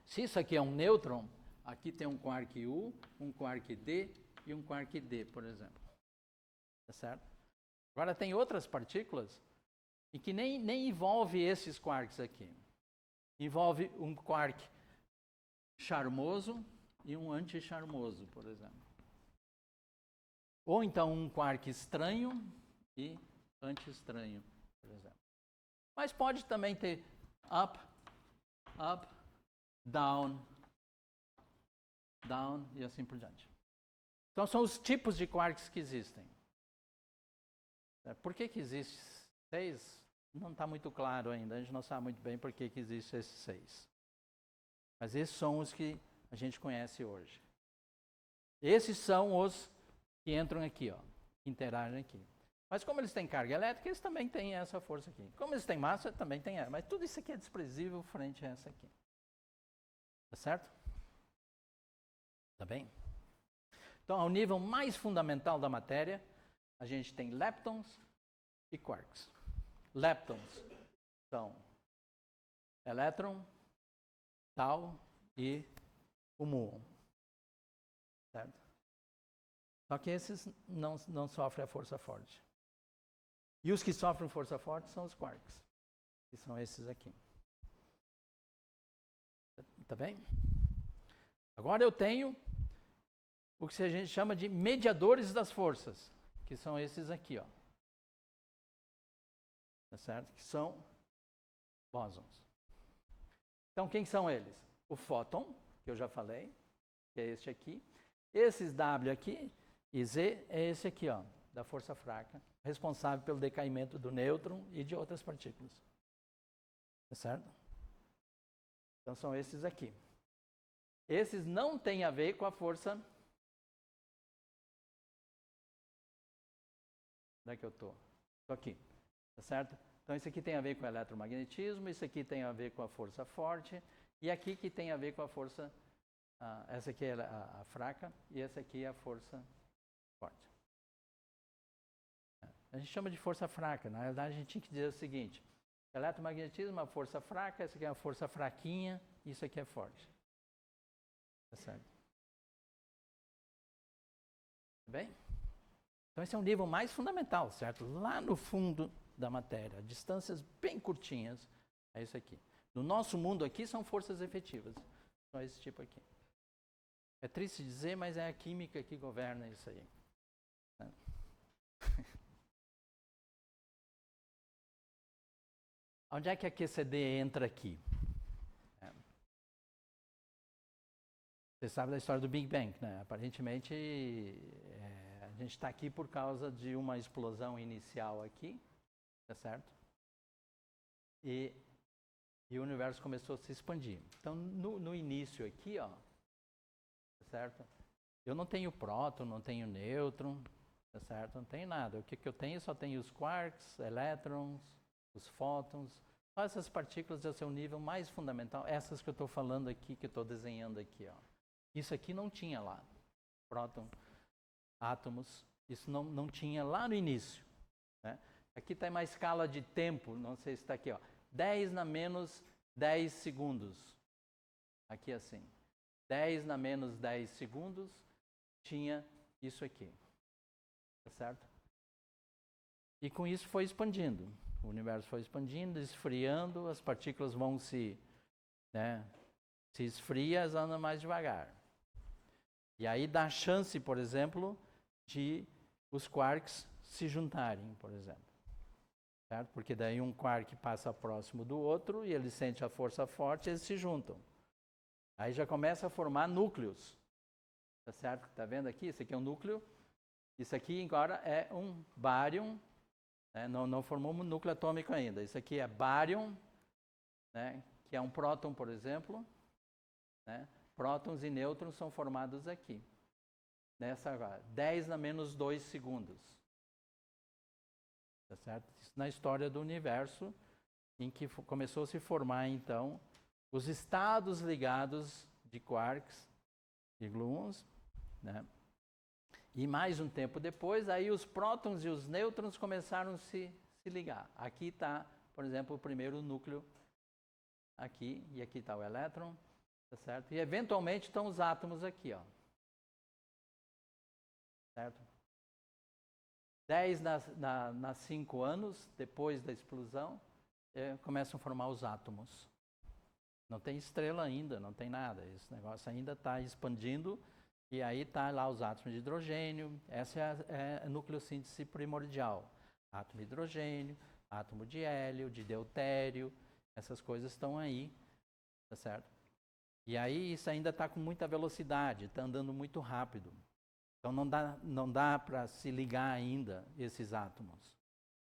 [SPEAKER 1] Se isso aqui é um nêutron, aqui tem um quark U, um quark D e um quark D, por exemplo. Tá certo? Agora tem outras partículas e que nem envolve esses quarks aqui. Envolve um quark charmoso e um anti-charmoso, por exemplo. Ou então um quark estranho e anti-estranho, por exemplo. Mas pode também ter up, down, down e assim por diante. Então são os tipos de quarks que existem. Por que existe 6? Não está muito claro ainda, a gente não sabe muito bem por que existe esses 6. Mas esses são os que a gente conhece hoje. Esses são os que entram aqui, ó, que interagem aqui. Mas como eles têm carga elétrica, eles também têm essa força aqui. Como eles têm massa, também tem essa. Mas tudo isso aqui é desprezível frente a essa aqui. Tá certo? Tá bem? Então, ao nível mais fundamental da matéria, a gente tem leptons e quarks. Leptons são elétron, tau e o muon. Certo? Só que esses não sofrem a força forte. E os que sofrem força forte são os quarks, que são esses aqui. Tá bem? Agora eu tenho o que a gente chama de mediadores das forças, que são esses aqui, ó. Tá certo? Que são bósons. Então, quem são eles? O fóton, que eu já falei, que é este aqui. Esses W aqui e Z é esse aqui, ó, da força fraca, responsável pelo decaimento do nêutron e de outras partículas. Tá certo? Então, são esses aqui. Esses não têm a ver com a força... Onde é que eu estou? Estou aqui. Tá certo? Então, isso aqui tem a ver com o eletromagnetismo, isso aqui tem a ver com a força forte, e aqui que tem a ver com a força... essa aqui é a fraca, e essa aqui é a força forte. A gente chama de força fraca. Na realidade, a gente tinha que dizer o seguinte. Eletromagnetismo é uma força fraca, essa aqui é uma força fraquinha, isso aqui é forte. Tá certo? Tá bem? Então, esse é um nível mais fundamental, certo? Lá no fundo da matéria, distâncias bem curtinhas, é isso aqui. No nosso mundo aqui são forças efetivas. São esse tipo aqui. É triste dizer, mas é a química que governa isso aí. Né? Onde é que a QCD entra aqui? Você sabe da história do Big Bang, né? Aparentemente, a gente está aqui por causa de uma explosão inicial aqui, tá certo? E o universo começou a se expandir. Então, no início aqui, ó, tá certo? Eu não tenho próton, não tenho nêutron, tá certo? Não tenho nada. O que eu tenho? Só tenho os quarks, elétrons, os fótons. Só essas partículas é o seu nível mais fundamental. Essas que eu estou falando aqui, que eu estou desenhando aqui, ó. Isso aqui não tinha lá. Próton, átomos, isso não tinha lá no início. Né? Aqui está uma escala de tempo, não sei se está aqui, ó. 10 na menos 10 segundos. Aqui assim. 10 na menos 10 segundos tinha isso aqui. Tá certo? E com isso foi expandindo. O universo foi expandindo, esfriando, as partículas vão se esfria, elas andam mais devagar. E aí dá chance, por exemplo, de os quarks se juntarem, por exemplo. Certo? Porque daí um quark passa próximo do outro e ele sente a força forte e eles se juntam. Aí já começa a formar núcleos. Tá certo? Tá vendo aqui? Isso aqui é um núcleo. Isso aqui agora é um bárion. Né? Não formou um núcleo atômico ainda. Isso aqui é bárion, né? Que é um próton, por exemplo. Né? Prótons e nêutrons são formados aqui. Nessa agora. 10 na menos 2 segundos. Tá certo? Isso na história do universo, em que começou a se formar, então, os estados ligados de quarks e gluons, né? E mais um tempo depois, aí os prótons e os nêutrons começaram a se ligar. Aqui está, por exemplo, o primeiro núcleo aqui, e aqui está o elétron, tá certo? E eventualmente estão os átomos aqui, ó. Certo? 10 nas 5 anos, depois da explosão, começam a formar os átomos. Não tem estrela ainda, não tem nada. Esse negócio ainda está expandindo, e aí está lá os átomos de hidrogênio. Essa é a nucleossíntese primordial. Átomo de hidrogênio, átomo de hélio, de deutério, essas coisas estão aí, tá certo? E aí isso ainda está com muita velocidade, está andando muito rápido. Então não dá para se ligar ainda esses átomos.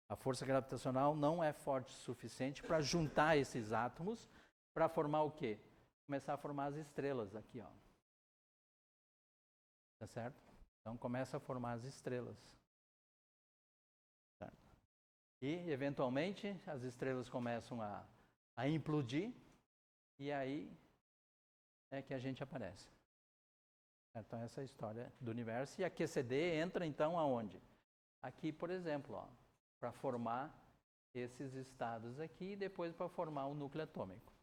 [SPEAKER 1] A força gravitacional não é forte o suficiente para juntar esses átomos para formar o quê? Começar a formar as estrelas aqui, ó. Tá certo? Então começa a formar as estrelas. Certo? E, eventualmente, as estrelas começam a implodir, e aí é que a gente aparece. Então, essa é a história do universo. E a QCD entra, então, aonde? Aqui, por exemplo, para formar esses estados aqui e depois para formar o núcleo atômico.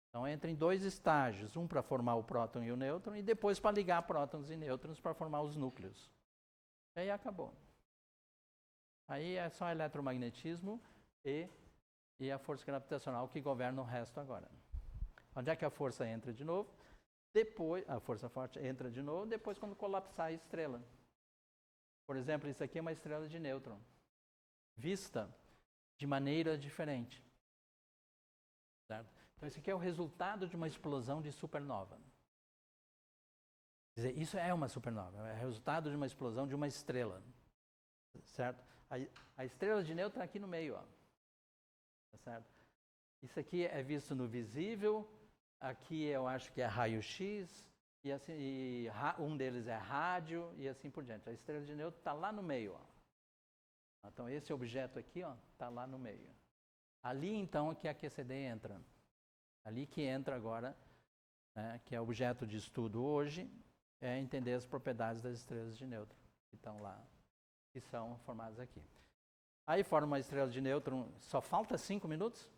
[SPEAKER 1] Então, entra em 2 estágios. Um para formar o próton e o nêutron e depois para ligar prótons e nêutrons para formar os núcleos. E aí acabou. Aí é só eletromagnetismo e a força gravitacional que governa o resto agora. Onde é que a força entra de novo? Depois, a força forte entra de novo, depois quando colapsar a estrela. Por exemplo, isso aqui é uma estrela de nêutron, vista de maneira diferente. Certo? Então, isso aqui é o resultado de uma explosão de supernova. Quer dizer, isso é uma supernova, é o resultado de uma explosão de uma estrela. Certo? A estrela de nêutron é aqui no meio, ó. Tá certo? Isso aqui é visto no visível. Aqui eu acho que é raio-x, e assim, um deles é rádio, e assim por diante. A estrela de nêutron está lá no meio. Ó. Então, esse objeto aqui está lá no meio. Ali, então, é que a QCD entra. Ali que entra agora, né, que é objeto de estudo hoje, é entender as propriedades das estrelas de nêutron, que estão lá, que são formadas aqui. Aí forma uma estrela de nêutron, só falta 5 minutos?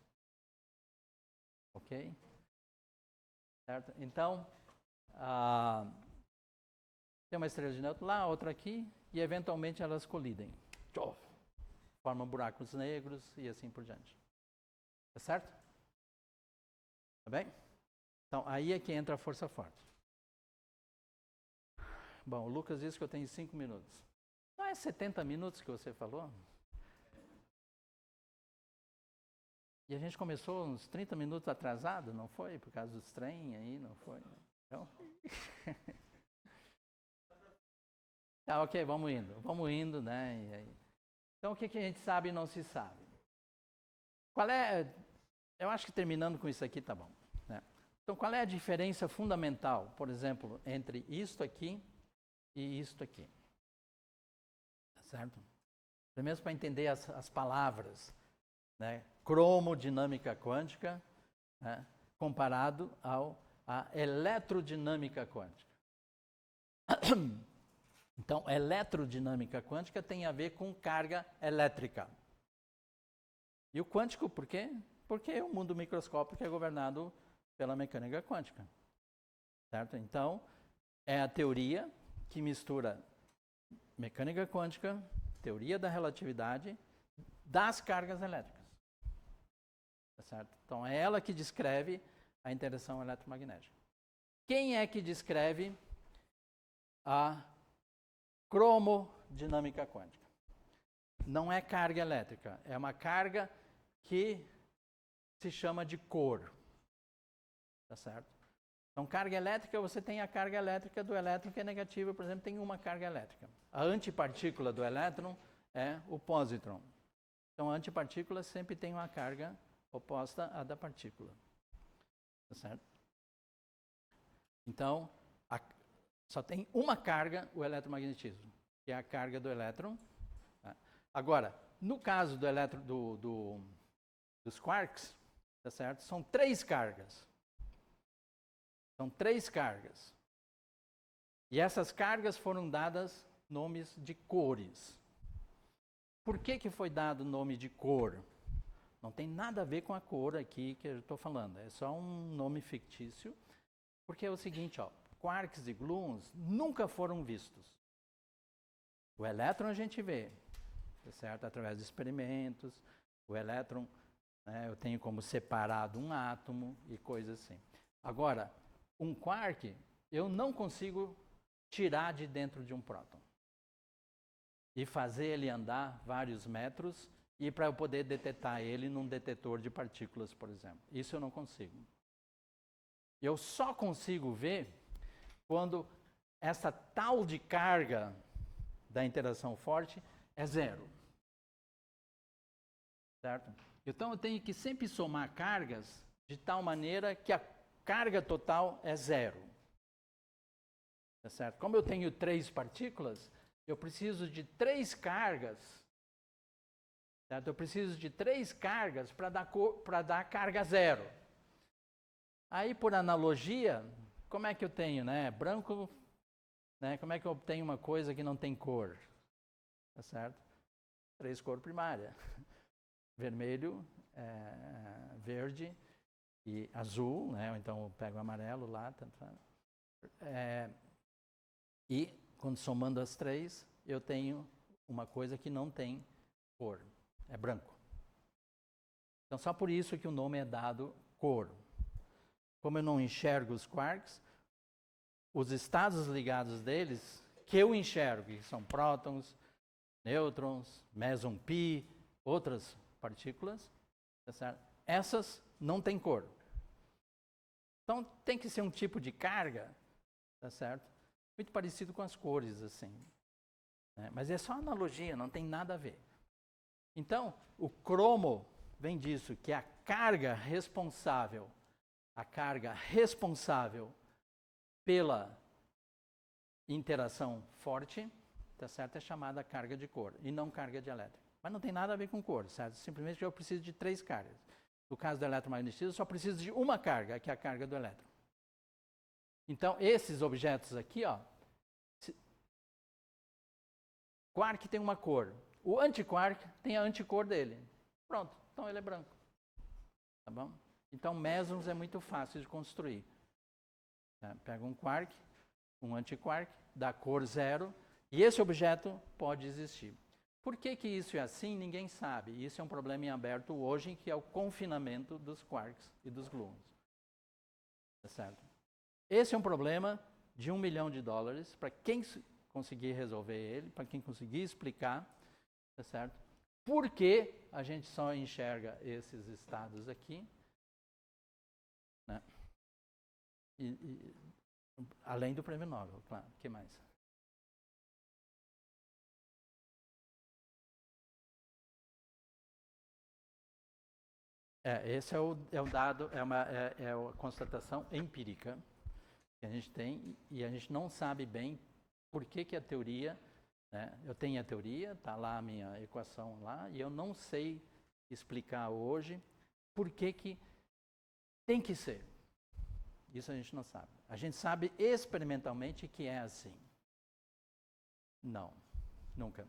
[SPEAKER 1] Ok? Certo? Então, tem uma estrela de nêutron lá, outra aqui, e eventualmente elas colidem. Formam buracos negros e assim por diante. Tá certo? Tá bem? Então, aí é que entra a força forte. Bom, o Lucas disse que eu tenho 5 minutos. Não é 70 minutos que você falou? E a gente começou uns 30 minutos atrasado, não foi? Por causa dos trem aí, não foi? Então... Tá, ok, vamos indo, né? E aí... Então, o que a gente sabe e não se sabe? Qual é... Eu acho que terminando com isso aqui tá bom. Né? Então, qual é a diferença fundamental, por exemplo, entre isto aqui e isto aqui? Tá certo? Primeiro, para entender as palavras, né? Cromodinâmica quântica, né? Comparado à eletrodinâmica quântica. Então, eletrodinâmica quântica tem a ver com carga elétrica. E o quântico, por quê? Porque o mundo microscópico é governado pela mecânica quântica. Certo? Então, é a teoria que mistura mecânica quântica, teoria da relatividade, das cargas elétricas. Tá certo? Então, é ela que descreve a interação eletromagnética. Quem é que descreve a cromodinâmica quântica? Não é carga elétrica, é uma carga que se chama de cor. Tá certo? Então, carga elétrica, você tem a carga elétrica do elétron que é negativa, por exemplo, tem uma carga elétrica. A antipartícula do elétron é o pósitron. Então, a antipartícula sempre tem uma carga oposta à da partícula. Tá certo? Então, só tem uma carga, o eletromagnetismo, que é a carga do elétron. Tá? Agora, no caso do dos quarks, tá certo? São 3 cargas. São 3 cargas. E essas cargas foram dadas nomes de cores. Por que foi dado o nome de cor? Não tem nada a ver com a cor aqui que eu estou falando. É só um nome fictício. Porque é o seguinte, ó, quarks e gluons nunca foram vistos. O elétron a gente vê, tá certo? Através de experimentos. O elétron, né, eu tenho como separado um átomo e coisas assim. Agora, um quark, eu não consigo tirar de dentro de um próton e fazer ele andar vários metros e para eu poder detectar ele num detetor de partículas, por exemplo. Isso eu não consigo. Eu só consigo ver quando essa tal de carga da interação forte é zero. Certo? Então eu tenho que sempre somar cargas de tal maneira que a carga total é zero. Tá certo? Como eu tenho 3 partículas, eu preciso de 3 cargas. Certo? Eu preciso de 3 cargas para dar carga zero. Aí, por analogia, como é que eu tenho, né? Branco, né? Como é que eu obtenho uma coisa que não tem cor? Tá certo? 3 cores primárias. Vermelho, verde e azul, né? Então eu pego o amarelo lá. E quando somando as 3, eu tenho uma coisa que não tem cor. É branco. Então só por isso que o nome é dado cor. Como eu não enxergo os quarks, os estados ligados deles, que eu enxergo, que são prótons, nêutrons, meson pi, outras partículas, tá certo? Essas não têm cor. Então tem que ser um tipo de carga, tá certo? Muito parecido com as cores, assim. Né? Mas é só analogia, não tem nada a ver. Então, o cromo vem disso, que é a carga responsável pela interação forte, tá certo? É chamada carga de cor e não carga de elétron. Mas não tem nada a ver com cor, certo? Simplesmente eu preciso de 3 cargas. No caso do eletromagnetismo, eu só preciso de uma carga, que é a carga do elétron. Então, esses objetos aqui, ó, quark tem uma cor. O antiquark tem a anticor dele. Pronto, então ele é branco. Tá bom? Então, mesons é muito fácil de construir. Tá? Pega um quark, um antiquark, dá cor zero, e esse objeto pode existir. Por que que isso é assim? Ninguém sabe. Isso é um problema em aberto hoje, que é o confinamento dos quarks e dos gluons. Tá certo? Esse é um problema de $1 milhão para quem conseguir resolver ele, para quem conseguir explicar, tá certo? Por que a gente só enxerga esses estados aqui, né? Além do prêmio Nobel, claro. O que mais? Esse é o dado, é a constatação empírica que a gente tem, e a gente não sabe bem por que a teoria, né? Eu tenho a teoria, está lá a minha equação lá, e eu não sei explicar hoje por que tem que ser. Isso a gente não sabe. A gente sabe experimentalmente que é assim. Não, nunca.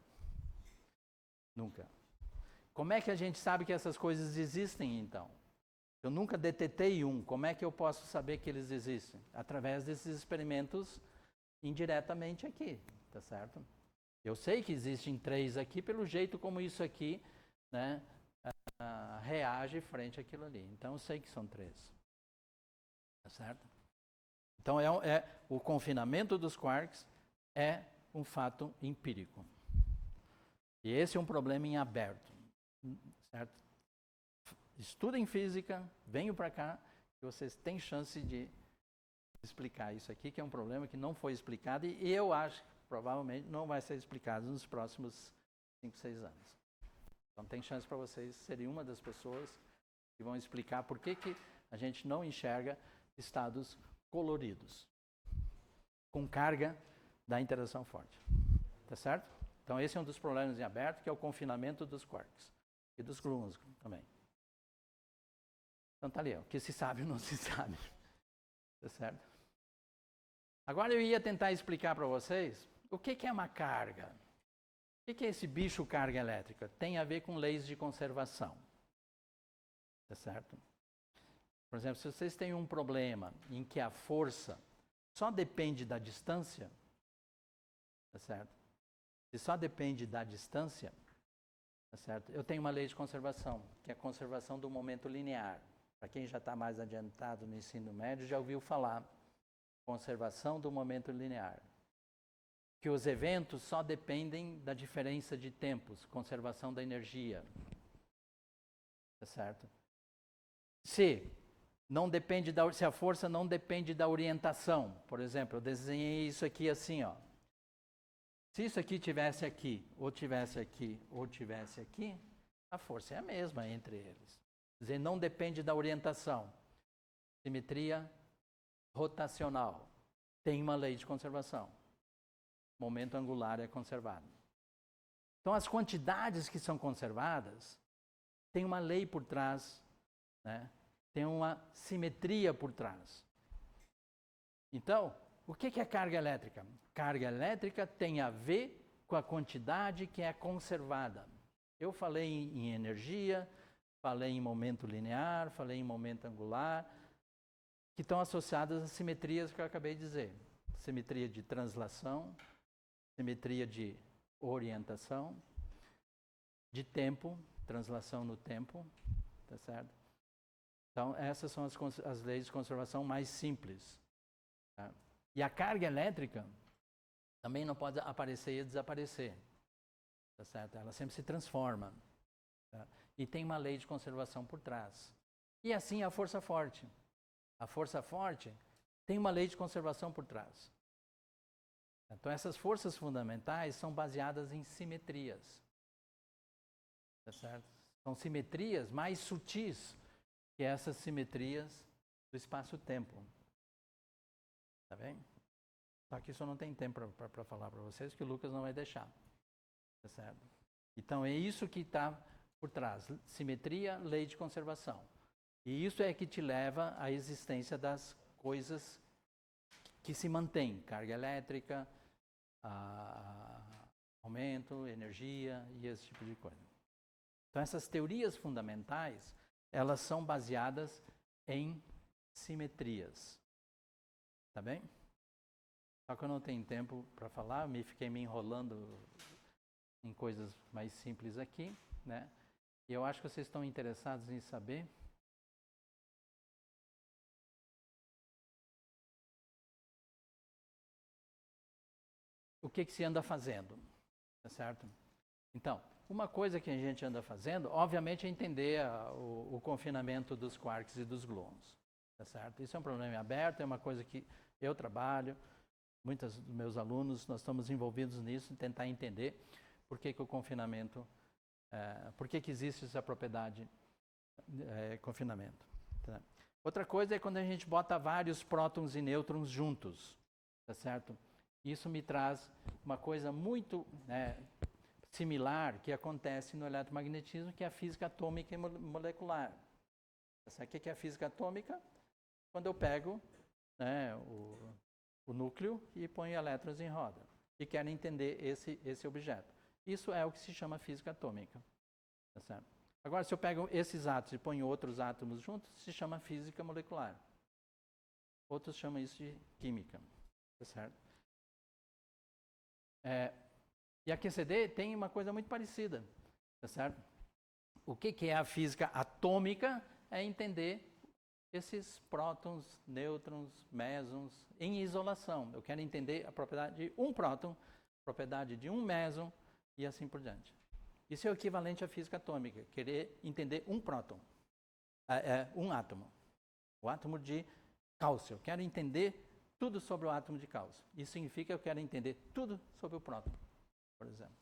[SPEAKER 1] Nunca. Como é que a gente sabe que essas coisas existem, então? Eu nunca detetei um. Como é que eu posso saber que eles existem? Através desses experimentos indiretamente aqui, tá certo? Eu sei que existem 3 aqui pelo jeito como isso aqui, né, reage frente àquilo ali. Então eu sei que são 3. Tá certo? Então o confinamento dos quarks é um fato empírico. E esse é um problema em aberto. Certo? Estudem física, venham para cá, que vocês têm chance de explicar isso aqui, que é um problema que não foi explicado, e eu acho que provavelmente não vai ser explicado nos próximos 5, 6 anos. Então tem chance para vocês serem uma das pessoas que vão explicar por que a gente não enxerga estados coloridos, com carga da interação forte. Tá certo? Então esse é um dos problemas em aberto, que é o confinamento dos quarks. E dos gluons também. Então tá ali, ó, o que se sabe ou não se sabe. Tá certo? Agora eu ia tentar explicar para vocês o que é uma carga. O que é esse bicho carga elétrica? Tem a ver com leis de conservação. Tá certo? Por exemplo, se vocês têm um problema em que a força só depende da distância, tá certo? Se só depende da distância, tá certo? Eu tenho uma lei de conservação, que é a conservação do momento linear. Para quem já está mais adiantado no ensino médio, já ouviu falar conservação do momento linear. Que os eventos só dependem da diferença de tempos, conservação da energia. Tá certo? Se a força não depende da orientação, por exemplo, eu desenhei isso aqui assim, ó. Se isso aqui tivesse aqui, ou tivesse aqui, ou tivesse aqui, a força é a mesma entre eles. Quer dizer, não depende da orientação. Simetria rotacional. Tem uma lei de conservação. Momento angular é conservado. Então, as quantidades que são conservadas, tem uma lei por trás, né? Tem uma simetria por trás. Então, o que é carga elétrica? Carga elétrica tem a ver com a quantidade que é conservada. Eu falei em energia, falei em momento linear, falei em momento angular, que estão associadas às simetrias que eu acabei de dizer. Simetria de translação, simetria de orientação, de tempo, translação no tempo, tá certo? Então, essas são as leis de conservação mais simples. Tá? E a carga elétrica também não pode aparecer e desaparecer. Tá certo? Ela sempre se transforma. Tá? E tem uma lei de conservação por trás. E assim a força forte. A força forte tem uma lei de conservação por trás. Então, essas forças fundamentais são baseadas em simetrias. Tá certo? São simetrias mais sutis que essas simetrias do espaço-tempo. Tá bem? Só que isso não tem tempo para falar para vocês, que o Lucas não vai deixar. Tá certo? Então, é isso que está por trás. Simetria, lei de conservação. E isso é que te leva à existência das coisas que se mantêm. Carga elétrica, aumento, energia e esse tipo de coisa. Então, essas teorias fundamentais, elas são baseadas em simetrias. Tá bem? Só que eu não tenho tempo para falar, fiquei me enrolando em coisas mais simples aqui, né? E eu acho que vocês estão interessados em saber o que se anda fazendo, tá certo? Então, uma coisa que a gente anda fazendo, obviamente, é entender o confinamento dos quarks e dos gluons, tá certo? Isso é um problema aberto, é uma coisa que eu trabalho, muitos dos meus alunos, nós estamos envolvidos nisso, em tentar entender por que o confinamento, por que existe essa propriedade confinamento. Tá? Outra coisa é quando a gente bota vários prótons e nêutrons juntos, tá certo? Isso me traz uma coisa muito similar que acontece no eletromagnetismo, que é a física atômica e molecular. Tá certo? O que é a física atômica? Quando eu pego o núcleo e ponho elétrons em roda. E quero entender esse objeto. Isso é o que se chama física atômica. Tá certo? Agora, se eu pego esses átomos e ponho outros átomos juntos, se chama física molecular. Outros chamam isso de química. Tá certo? E a QCD tem uma coisa muito parecida. Tá certo? O que é a física atômica? É entender esses prótons, nêutrons, mesons em isolação. Eu quero entender a propriedade de um próton, a propriedade de um meson e assim por diante. Isso é o equivalente à física atômica, querer entender um próton, um átomo. O átomo de cálcio. Eu quero entender tudo sobre o átomo de cálcio. Isso significa que eu quero entender tudo sobre o próton, por exemplo.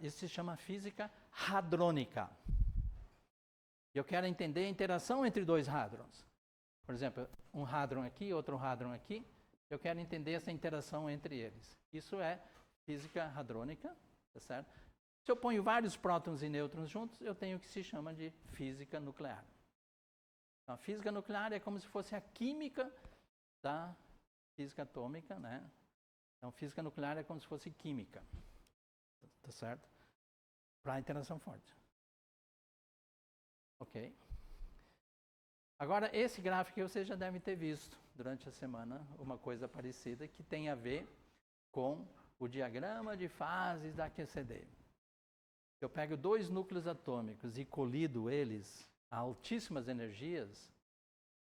[SPEAKER 1] Isso se chama física hadrônica. Eu quero entender a interação entre dois hadrons. Por exemplo, um hadron aqui, outro hadron aqui. Eu quero entender essa interação entre eles. Isso é física hadrônica, tá certo? Se eu ponho vários prótons e nêutrons juntos, eu tenho o que se chama de física nuclear. Então, a física nuclear é como se fosse a química da física atômica, né? Então, física nuclear é como se fosse química, tá certo? Para a interação forte. Ok? Ok. Agora, esse gráfico você já deve ter visto durante a semana, uma coisa parecida que tem a ver com o diagrama de fases da QCD. Eu pego 2 núcleos atômicos e colido eles a altíssimas energias,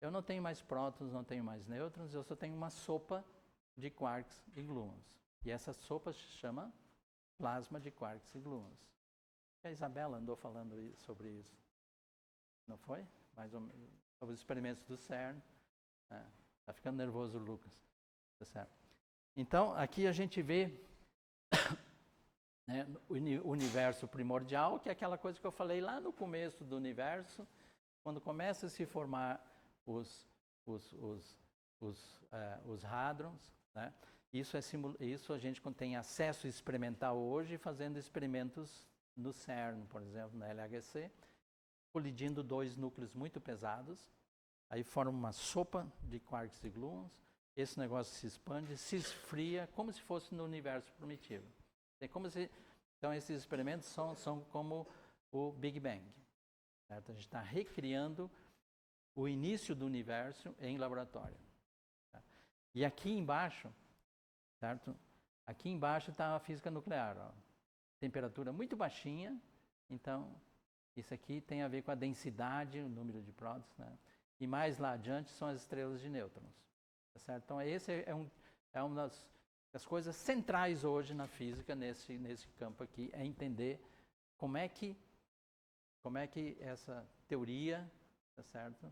[SPEAKER 1] eu não tenho mais prótons, não tenho mais nêutrons, eu só tenho uma sopa de quarks e gluons. E essa sopa se chama plasma de quarks e gluons. A Isabela andou falando sobre isso, não foi? Mais ou menos, sobre os experimentos do CERN. Tá ficando nervoso o Lucas. Tá certo. Então, aqui a gente vê né, o universo primordial, que é aquela coisa que eu falei lá no começo do universo, quando começa a se formar os hadrons, né? Isso a gente tem acesso experimental hoje, fazendo experimentos no CERN, por exemplo, na LHC, colidindo 2 núcleos muito pesados, aí forma uma sopa de quarks e gluons, esse negócio se expande, se esfria, como se fosse no universo primitivo. Então, esses experimentos são como o Big Bang. Certo? A gente está recriando o início do universo em laboratório. Tá? E aqui embaixo, certo? Aqui embaixo está a física nuclear. Ó. Temperatura muito baixinha, então isso aqui tem a ver com a densidade, o número de prótons, né? E mais lá adiante são as estrelas de nêutrons. Tá certo? Então esse é uma das coisas centrais hoje na física, nesse campo aqui, é entender como é que essa teoria, tá certo?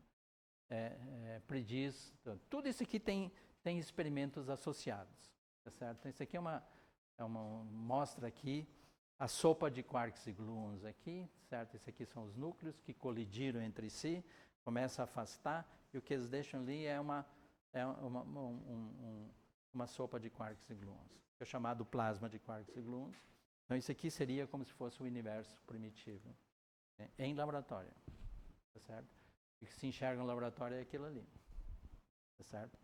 [SPEAKER 1] Prediz. Tudo isso aqui tem experimentos associados. Tá certo? Isso aqui mostra aqui a sopa de quarks e gluons aqui, certo? Isso aqui são os núcleos que colidiram entre si, começa a afastar, e o que eles deixam ali é uma sopa de quarks e gluons, que é chamado plasma de quarks e gluons. Então isso aqui seria como se fosse o universo primitivo, né? Em laboratório, tá certo? O que se enxerga no laboratório é aquilo ali, tá certo?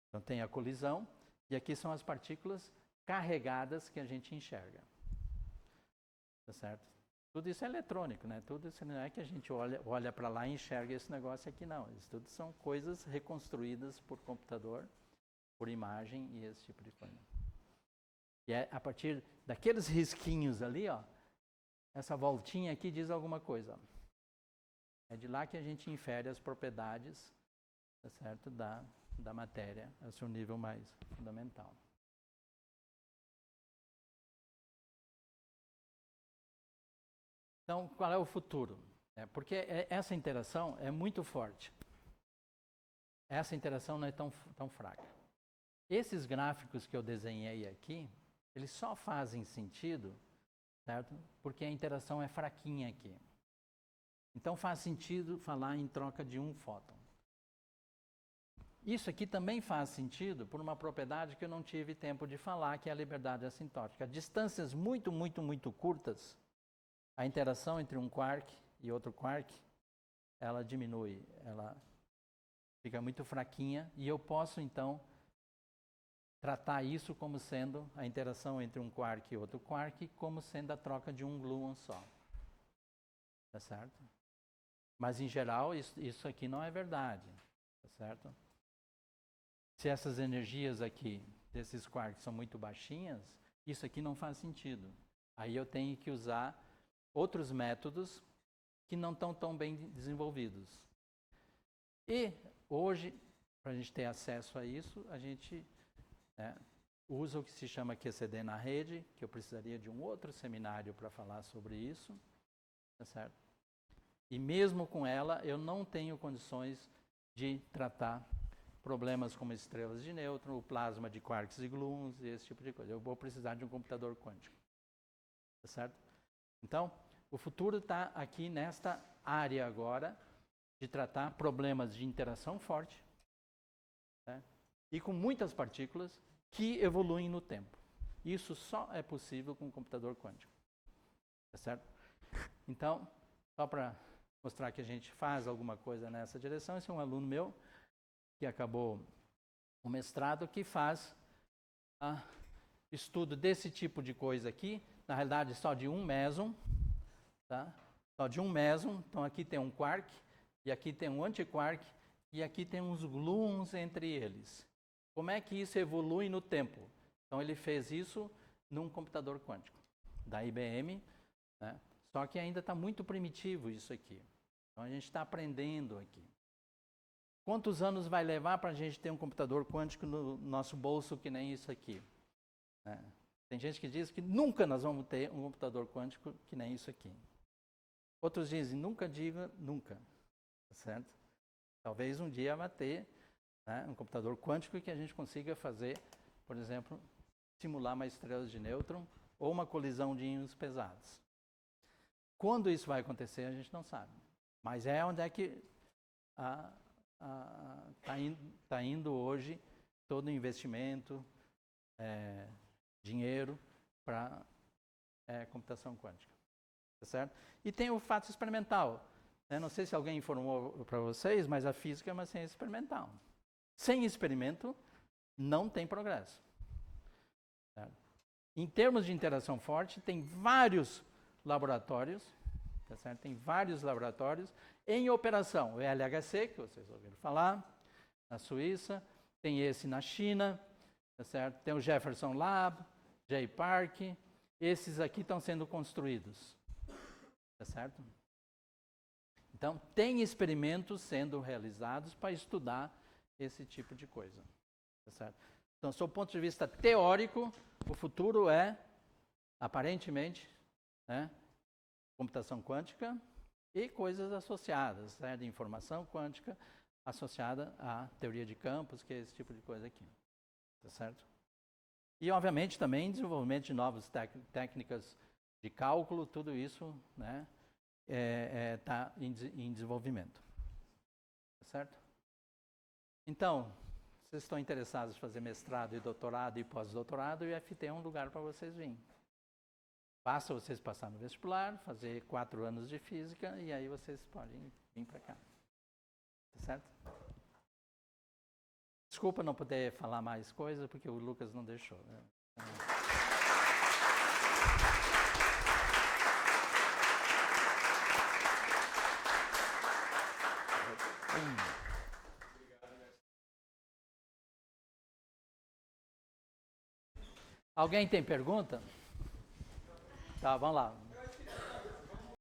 [SPEAKER 1] Então tem a colisão, e aqui são as partículas carregadas que a gente enxerga. Tá certo? Tudo isso é eletrônico, né? Tudo isso não é que a gente olha para lá e enxerga esse negócio aqui, não. Isso tudo são coisas reconstruídas por computador, por imagem e esse tipo de coisa. E é a partir daqueles risquinhos ali, ó, essa voltinha aqui diz alguma coisa. Ó. É de lá que a gente infere as propriedades, tá certo? Da matéria, a seu nível mais fundamental. Então, qual é o futuro? Porque essa interação é muito forte. Essa interação não é tão fraca. Esses gráficos que eu desenhei aqui, eles só fazem sentido, certo? Porque a interação é fraquinha aqui. Então faz sentido falar em troca de um fóton. Isso aqui também faz sentido por uma propriedade que eu não tive tempo de falar, que é a liberdade assintótica. A distâncias muito, muito, muito curtas, a interação entre um quark e outro quark, ela diminui, ela fica muito fraquinha, e eu posso, então, tratar isso como sendo a interação entre um quark e outro quark, como sendo a troca de um gluon só. Tá certo? Mas, em geral, isso aqui não é verdade. Tá certo? Se essas energias aqui, desses quarks, são muito baixinhas, isso aqui não faz sentido. Aí eu tenho que usar outros métodos que não estão tão bem desenvolvidos. E hoje, para a gente ter acesso a isso, a gente usa o que se chama QCD na rede, que eu precisaria de um outro seminário para falar sobre isso, tá certo? E mesmo com ela, eu não tenho condições de tratar problemas como estrelas de nêutron, o plasma de quarks e gluons e esse tipo de coisa. Eu vou precisar de um computador quântico, tá certo? Então, o futuro está aqui nesta área agora de tratar problemas de interação forte, né? E com muitas partículas que evoluem no tempo. Isso só é possível com um computador quântico. Tá certo? Então, só para mostrar que a gente faz alguma coisa nessa direção, esse é um aluno meu que acabou o mestrado, que faz estudo desse tipo de coisa aqui, na realidade só de um meson, tá? Só de um meson, então aqui tem um quark, e aqui tem um antiquark, e aqui tem uns gluons entre eles. Como é que isso evolui no tempo? Então ele fez isso num computador quântico da IBM, né? Só que ainda está muito primitivo isso aqui. Então a gente está aprendendo aqui. Quantos anos vai levar para a gente ter um computador quântico no nosso bolso que nem isso aqui? Né? Tem gente que diz que nunca nós vamos ter um computador quântico que nem isso aqui. Outros dizem, nunca diga nunca. Tá certo? Talvez um dia vai ter, né, um computador quântico que a gente consiga fazer, por exemplo, simular uma estrela de nêutron ou uma colisão de íons pesados. Quando isso vai acontecer, a gente não sabe. Mas é onde é que está indo hoje todo o investimento, dinheiro para computação quântica. Tá certo? E tem o fato experimental. Não sei se alguém informou para vocês, mas a física é uma ciência experimental. Sem experimento, não tem progresso. Certo? Em termos de interação forte, tem vários laboratórios, tá certo? Tem vários laboratórios em operação. O LHC, que vocês ouviram falar, na Suíça, tem esse na China, tá certo? Tem o Jefferson Lab, J-Park, esses aqui estão sendo construídos, tá certo? Então, tem experimentos sendo realizados para estudar esse tipo de coisa, tá certo? Então, do ponto de vista teórico, o futuro é, aparentemente, né, computação quântica e coisas associadas, né, de informação quântica associada à teoria de campos, que é esse tipo de coisa aqui, tá certo? E, obviamente, também desenvolvimento de novas técnicas de cálculo, tudo isso, né, está em desenvolvimento, tá certo? Então, vocês estão interessados em fazer mestrado e doutorado e pós-doutorado, o IFT é um lugar para vocês virem. Basta vocês passar no vestibular, fazer 4 anos de física e aí vocês podem vir para cá. Tá certo? Desculpa não poder falar mais coisa, porque o Lucas não deixou. Né? Alguém tem pergunta? Tá, vamos lá.